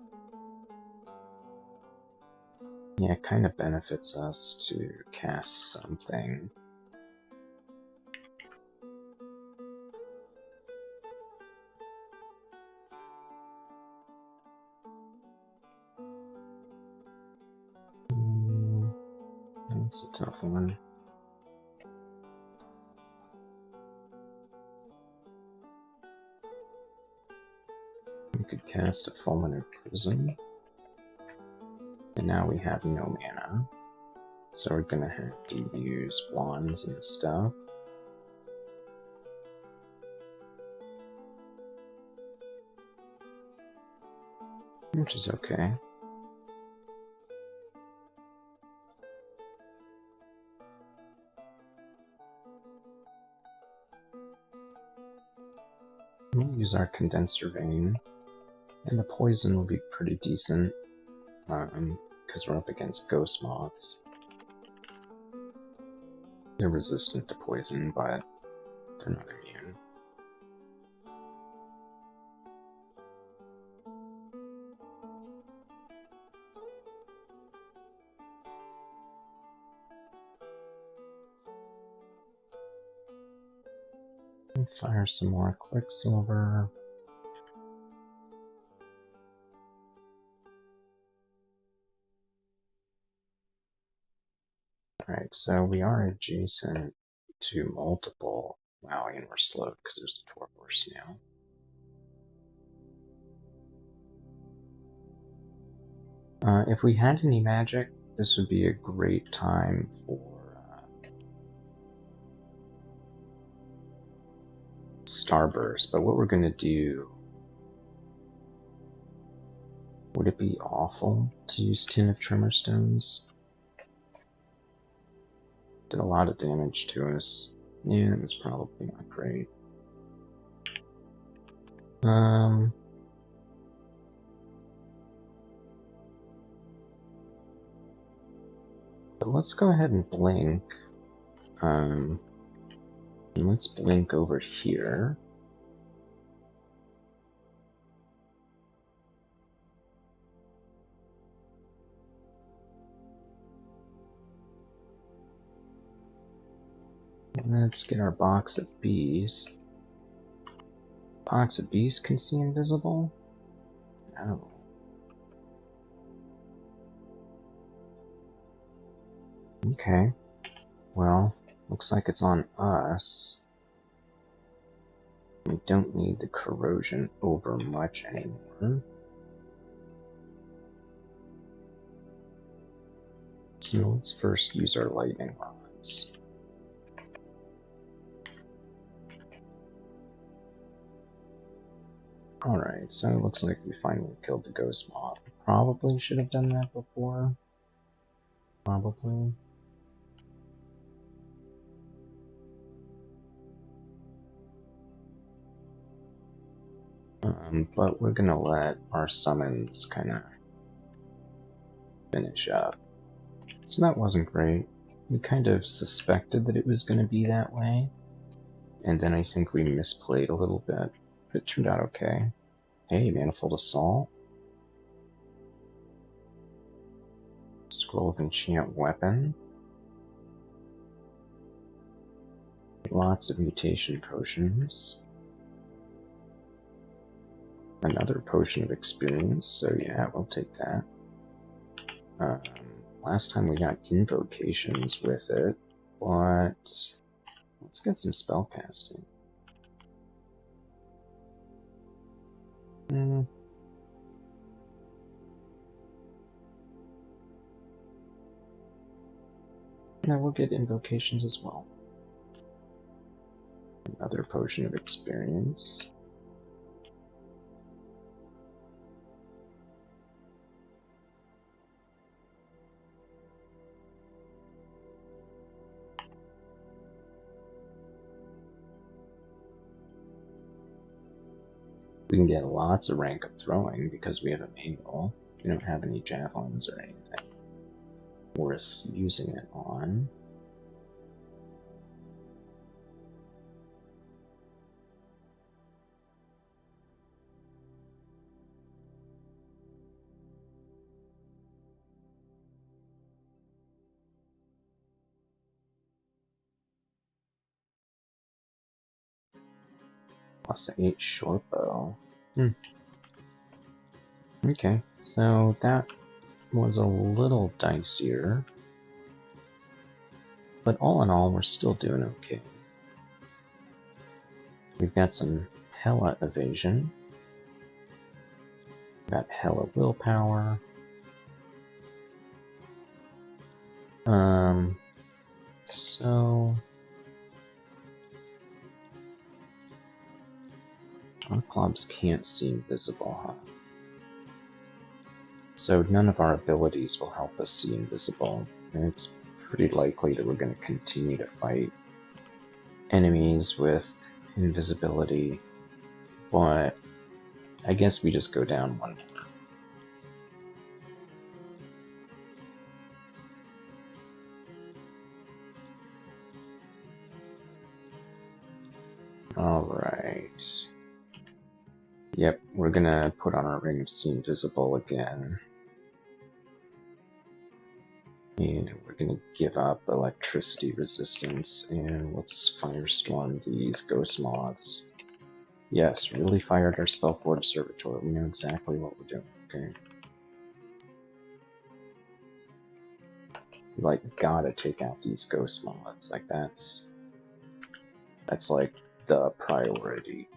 Yeah, it kind of benefits us to cast something. That's a tough one. We could cast a Fulminant Prism. And now we have no mana. So we're gonna have to use wands and stuff. Which is okay. We'll use our Condenser Vein. And the poison will be pretty decent. Because we're up against Ghost Moths. They're resistant to poison, but they're not immune. Let's fire some more Quicksilver. Alright, so we are adjacent to multiple... Wow, and we're slowed because there's a Torvorce now. If we had any magic, this would be a great time for Starburst, but what we're going to do... Would it be awful to use Tin of Tremor Stones? Did a lot of damage to us. Yeah, it was probably not great. But let's go ahead and blink. And let's blink over here. Let's get our box of bees. Box of bees can see invisible? No. Okay. Well, looks like it's on us. We don't need the corrosion over much anymore. So let's first use our lightning rods. Alright, so it looks like we finally killed the ghost mob. Probably should have done that before. Probably. But we're gonna let our summons kind of finish up. So that wasn't great. We kind of suspected that it was going to be that way, and then I think we misplayed a little bit. But it turned out okay. Hey, Manifold Assault. Scroll of Enchant Weapon. Lots of mutation potions. Another potion of experience, so yeah, we'll take that. Last time we got invocations with it, but let's get some spellcasting. Yeah, we'll get invocations as well. Another potion of experience. We can get lots of rank up throwing because we have a manual. We don't have any javelins or anything worth using it on. Plus 8 short bow. Okay, so that was a little dicier. But all in all, we're still doing okay. We've got some hella evasion. Got hella willpower. So our clubs can't see invisible, huh? So none of our abilities will help us see invisible, and it's pretty likely that we're going to continue to fight enemies with invisibility, but I guess we just go down one more. Alright. Yep, we're gonna put on our Ring of See Invisible again. And we're gonna give up electricity resistance, and let's firestorm these ghost moths. Yes, really fired our Spellforge Servitor. We know exactly what we're doing, okay? We, like, gotta take out these ghost moths. Like, that's like the priority.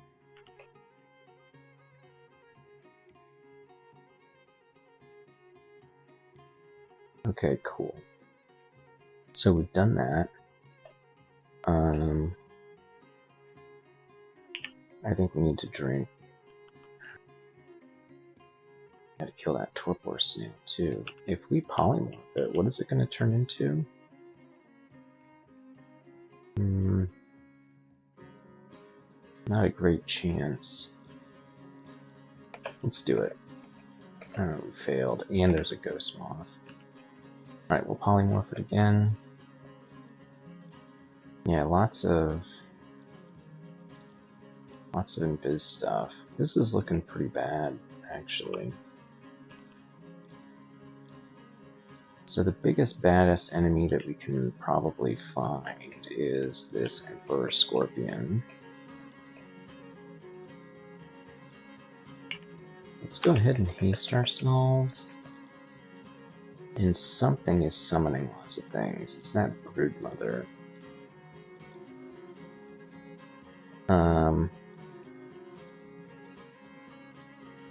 Okay, cool. So we've done that. I think we need to drink. Gotta kill that torpor snail too. If we polymorph it, what is it gonna turn into? Not a great chance. Let's do it. Oh, we failed. And there's a ghost moth. Alright, we'll polymorph it again. Yeah, lots of invis stuff. This is looking pretty bad, actually. So the biggest, baddest enemy that we can probably find is this Emperor Scorpion. Let's go ahead and haste ourselves. And something is summoning lots of things. It's that Broodmother.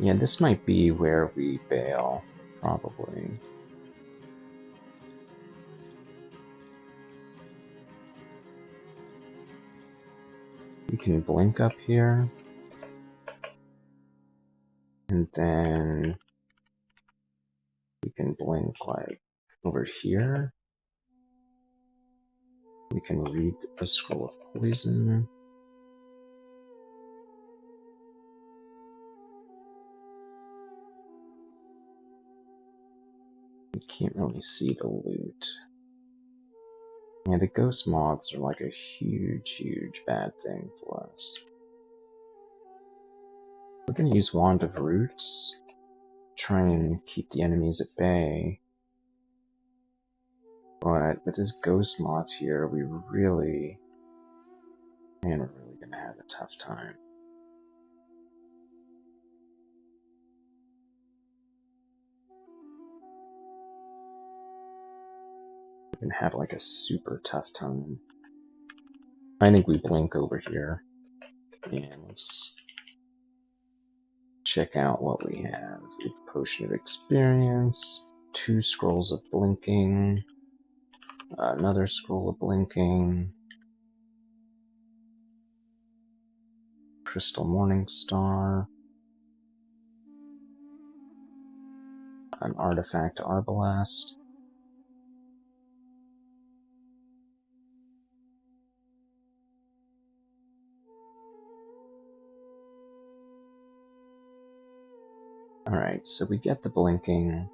Yeah, this might be where we bail, probably. We can blink up here. And then we can blink like over here. We can read a scroll of poison. We can't really see the loot. Yeah, the ghost moths are like a huge, huge bad thing for us. We're gonna use Wand of Roots, try and keep the enemies at bay. But with this ghost moth here, we're really gonna have a tough time. We're gonna have like a super tough time. I think we blink over here. And let's check out what we have. We have a Potion of Experience, 2 Scrolls of Blinking, another Scroll of Blinking, Crystal Morning Star, an Artifact Arbalest. Alright, so we get the blinking.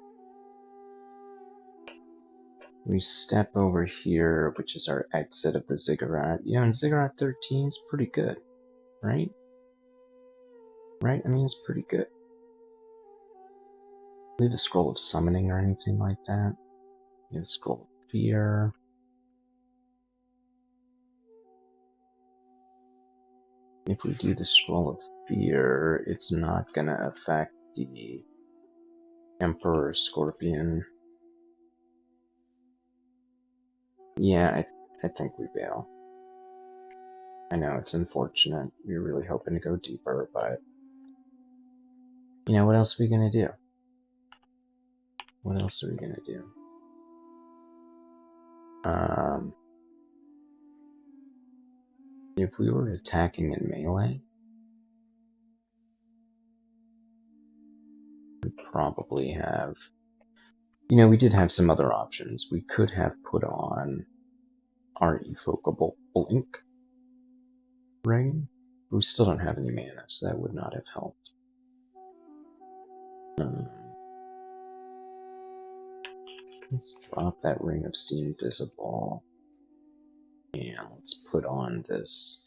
We step over here, which is our exit of the Ziggurat. You know, and Ziggurat 13 is pretty good, right? Right? I mean, it's pretty good. We have a Scroll of Summoning or anything like that. We have a Scroll of Fear. If we do the Scroll of Fear, it's not gonna affect the Emperor Scorpion. Yeah, I think we bail. I know, it's unfortunate. We were really hoping to go deeper, but... You know, what else are we gonna do? What else are we gonna do? If we were attacking in melee, we'd probably have... You know, we did have some other options. We could have put on our Evocable Blink ring. We still don't have any mana, so that would not have helped. Let's drop that Ring of See Invisible. And let's put on this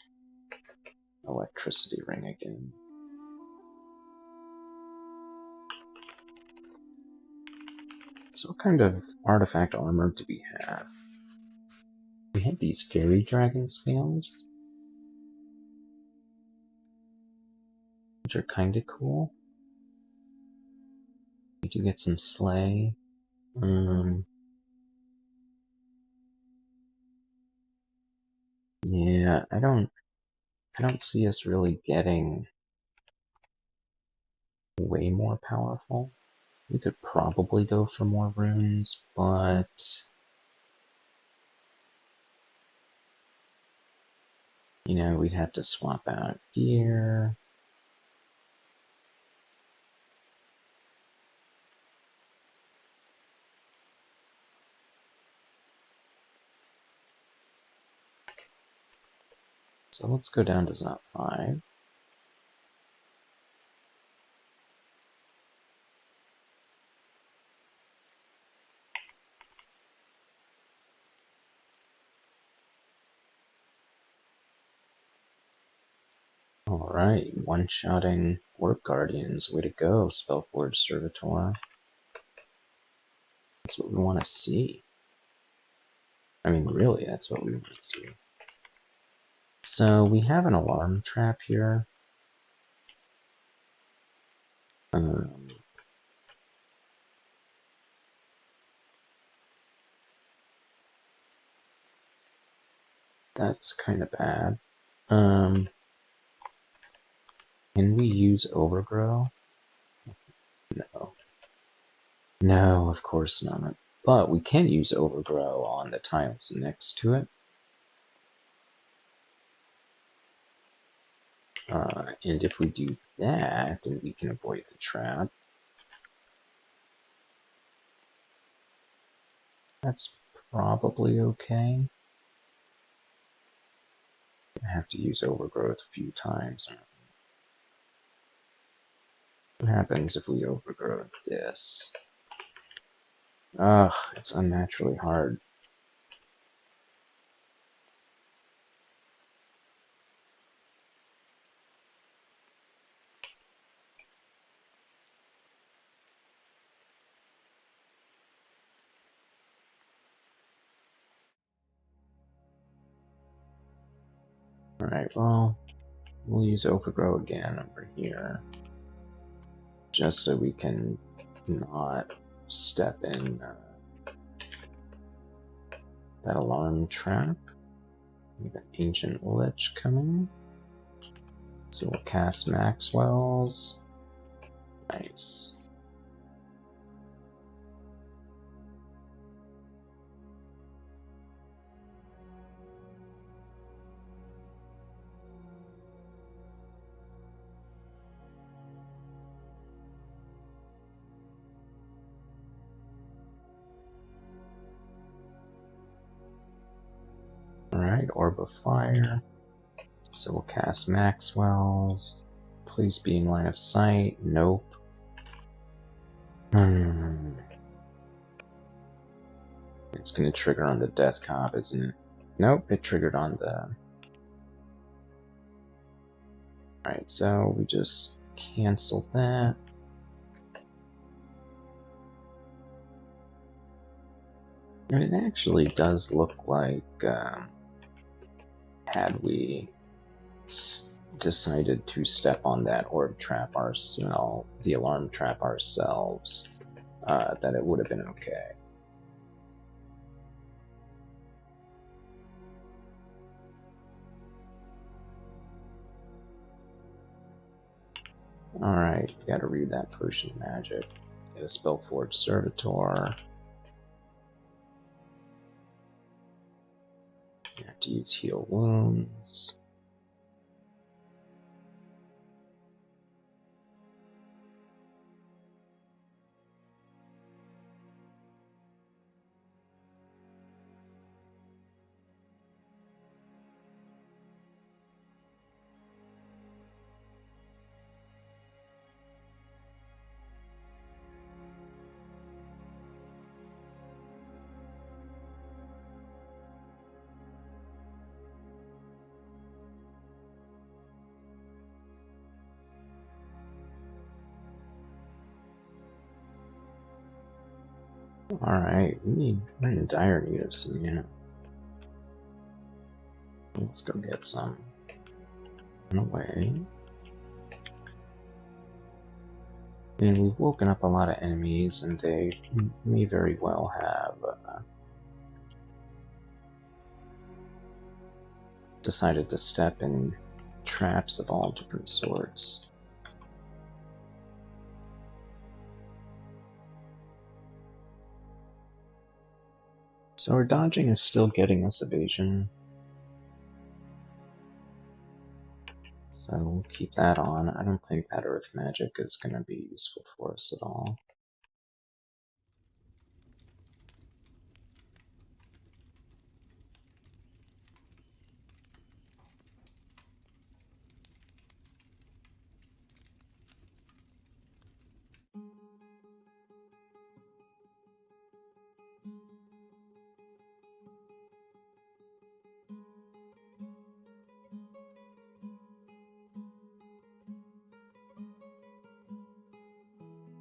Electricity ring again. So what kind of artifact armor do we have? We have these fairy dragon scales, which are kind of cool. We do get some slay. Yeah, I don't see us really getting way more powerful. We could probably go for more runes, but you know, we'd have to swap out gear. So let's go down to Zot 5. Alright, one-shotting Orc Guardians. Way to go, Spellforge Servitor. That's what we want to see. I mean, really, that's what we want to see. So, we have an alarm trap here. That's kind of bad. Can we use overgrow? No. No, of course not. But we can use overgrow on the tiles next to it. And if we do that, then we can avoid the trap. That's probably okay. I have to use overgrowth a few times. What happens if we overgrow this? Ugh, it's unnaturally hard. Alright, well, we'll use overgrow again over here. Just so we can not step in that alarm trap. We have an ancient lich coming. So we'll cast Maxwell's. Nice. Alright, Orb of Fire. So we'll cast Maxwell's. Please be in line of sight. Nope. It's gonna trigger on the Death Cop, isn't it? Nope, it triggered on the... Alright, so we just cancel that. And it actually does look like, had we decided to step on that orb trap ourselves, the alarm trap ourselves, that it would have been okay. Alright, we gotta read that potion of magic. Get a Spellforged Servitor. You have to use Heal Wounds. Alright, we're in dire need of some, let's go get some. Run away. And we've woken up a lot of enemies, and they may very well have decided to step in traps of all different sorts. So our dodging is still getting us evasion. So we'll keep that on. I don't think that earth magic is going to be useful for us at all.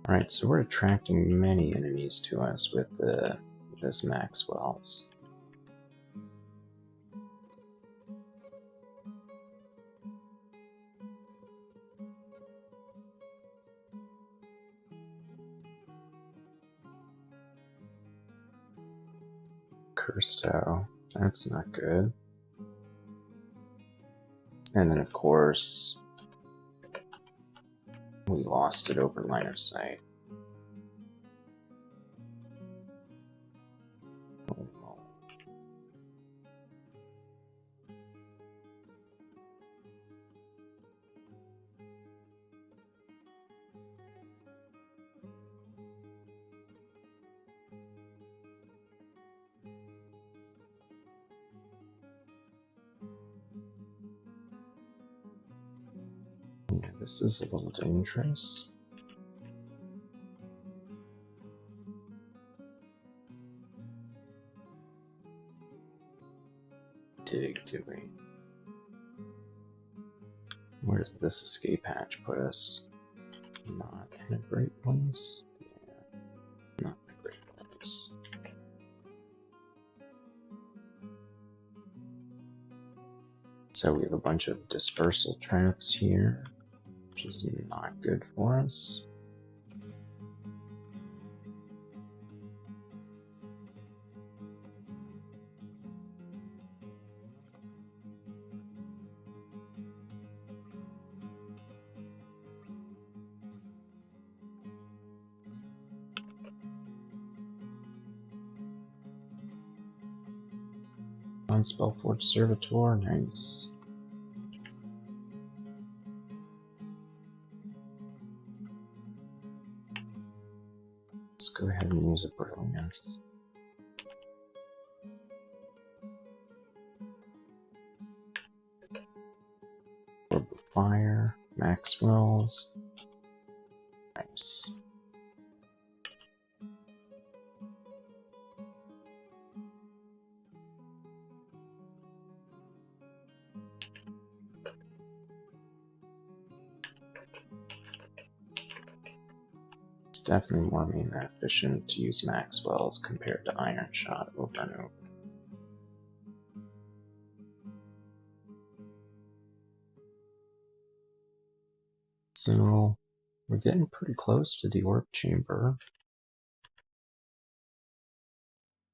Alright, so we're attracting many enemies to us with this Maxwell's. Kirstow. That's not good. And then, of course, we lost it over line of sight. Yeah, this is a little dangerous. Dig, do we? Where does this escape hatch put us? Not in a great place. Yeah, not in a great place. So we have a bunch of dispersal traps here, which is not good for us. On Spellforge Servitor, nice. Let's go ahead and use a Brilliance. Orb of Fire, Maxwell's. Nice. It's definitely more mana efficient to use Maxwell's compared to Iron Shot over and over. So we're getting pretty close to the Orb Chamber.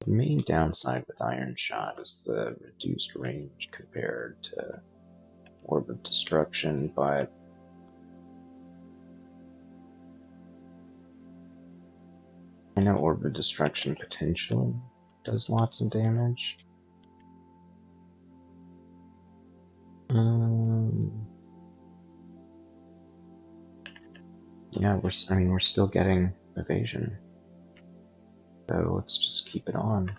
The main downside with Iron Shot is the reduced range compared to Orb of Destruction, but I know Orb of Destruction potentially does lots of damage. Yeah, we're still getting evasion. So let's just keep it on.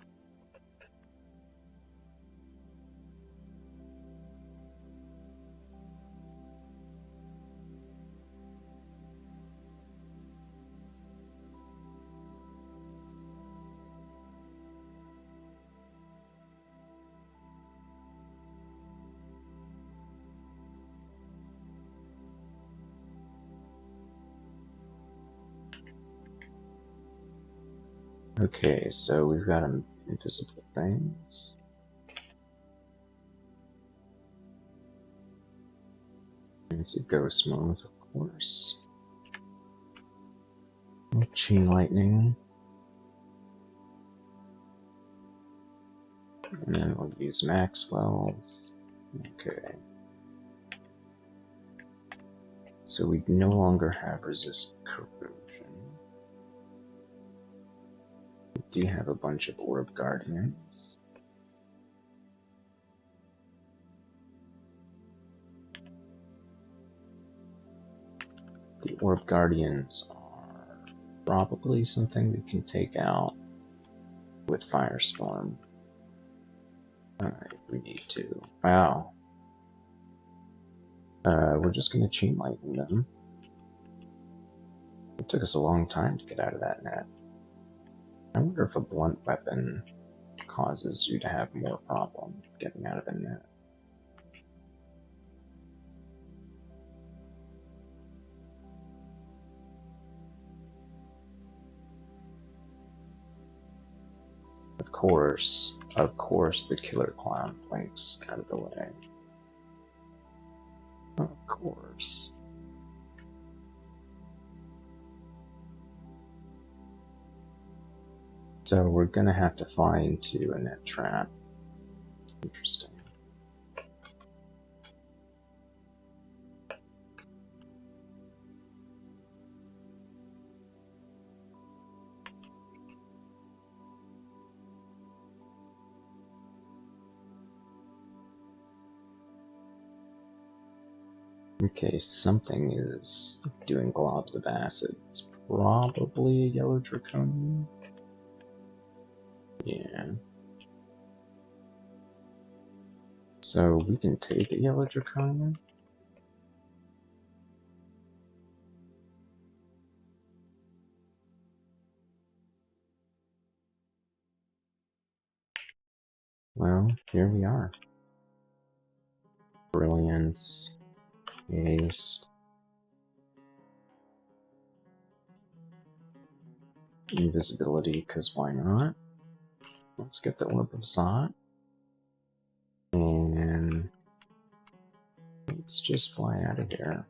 Okay, so we've got invisible things. It's a ghost mode, of course. Chain lightning. And then we'll use Maxwell's. Okay. So we no longer have resist corrosion. We do have a bunch of Orb Guardians. The Orb Guardians are probably something we can take out with Firestorm. Alright, we need to. Wow. We're just gonna chain lightning them. It took us a long time to get out of that net. I wonder if a blunt weapon causes you to have more problem getting out of the net. Of course, the Killer Clown planks out of the way. Of course. So we're gonna have to fly into a net trap. Interesting. Okay, something is doing globs of acid. It's probably a yellow draconium. Yeah. So we can take a yellow draconium. Well, here we are. Brilliance, haste, invisibility, because why not? Let's get the Orb of Zot. And let's just fly out of here.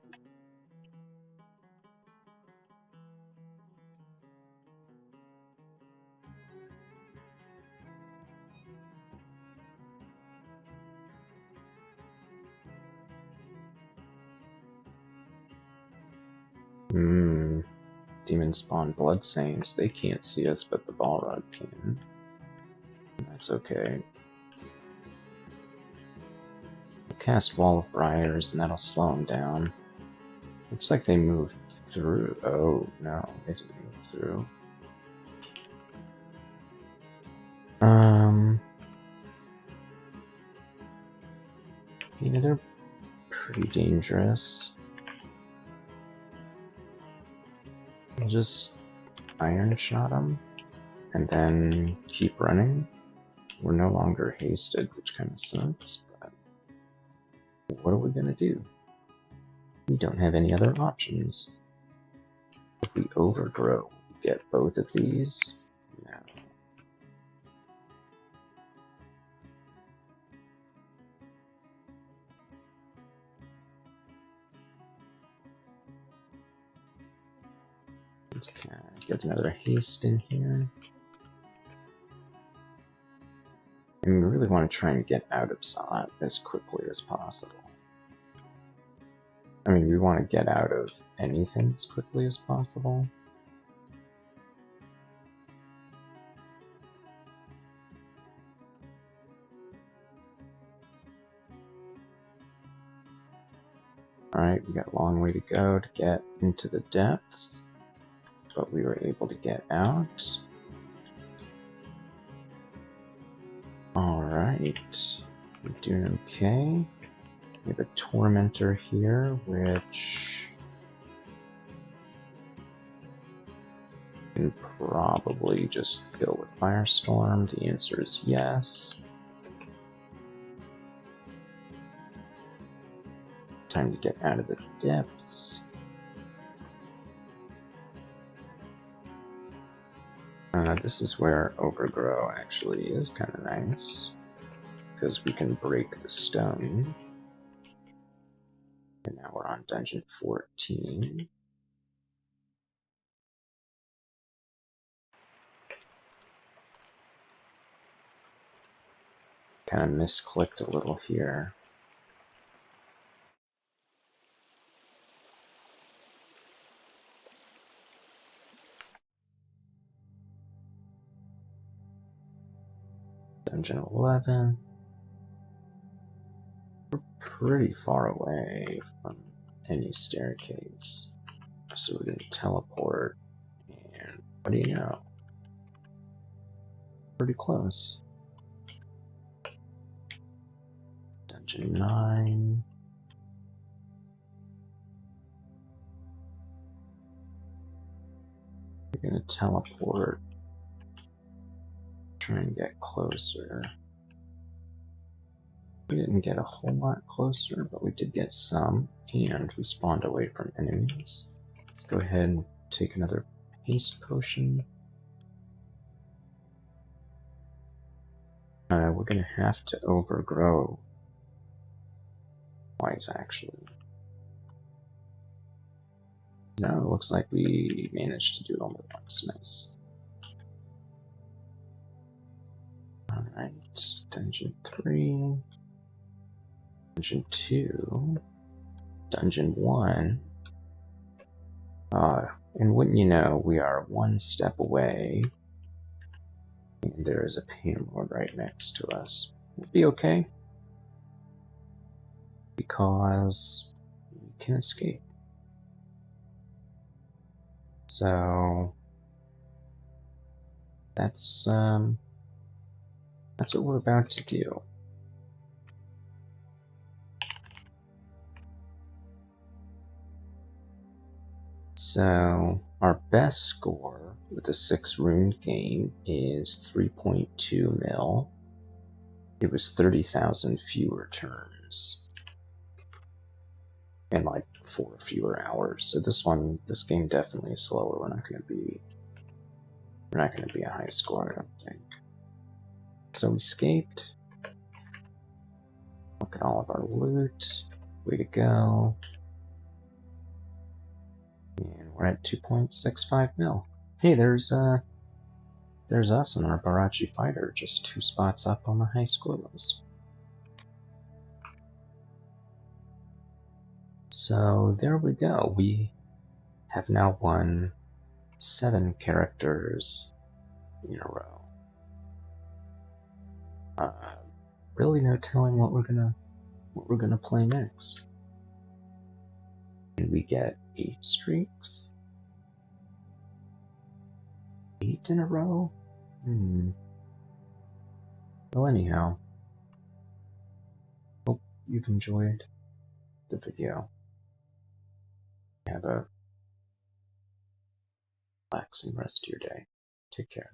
Demon spawn blood saints. They can't see us, but the Balrog can. That's okay. We'll cast Wall of Briars, and that'll slow them down. Looks like they moved through. Oh, no, they didn't move through. You know, they're pretty dangerous. We'll just Iron Shot them, and then keep running. We're no longer hasted, which kind of sucks, but what are we gonna do? We don't have any other options. If we overgrow, we get both of these. No. Let's get another haste in here. And we really want to try and get out of Zot as quickly as possible. I mean, we want to get out of anything as quickly as possible. Alright, we got a long way to go to get into the depths, but we were able to get out. Alright, we're doing okay. We have a Tormentor here, which can probably just kill with Firestorm. The answer is yes. Time to get out of the depths. This is where Overgrow actually is kind of nice, because we can break the stone. And now we're on Dungeon 14. Kind of misclicked a little here. Dungeon 11. We're pretty far away from any staircase, so we're going to teleport, and what do you know? Pretty close. Dungeon 9. We're going to teleport, try and get closer. We didn't get a whole lot closer, but we did get some, and we spawned away from enemies. Let's go ahead and take another haste potion. We're going to have to overgrow twice, actually. No, it looks like we managed to do it only once. Nice. Alright, Dungeon 3, Dungeon 2, Dungeon 1. And wouldn't you know, we are one step away, and there is a Pain Lord right next to us. We'll be okay, because we can escape. So that's what we're about to do. So our best score with a 6 rune game is 3.2 mil. It was 30,000 fewer turns and like 4 fewer hours. So this game definitely is slower. We're not going to be a high score, I don't think. So we escaped. Look at all of our loot. Way to go. And we're at 2.65 mil. Hey, there's us and our Barachi fighter, just 2 spots up on the high score list. So there we go. We have now won 7 characters in a row. Really no telling what we're gonna play next. And we get 8 streaks? 8 in a row? Well, anyhow, hope you've enjoyed the video. Have a relaxing rest of your day. Take care.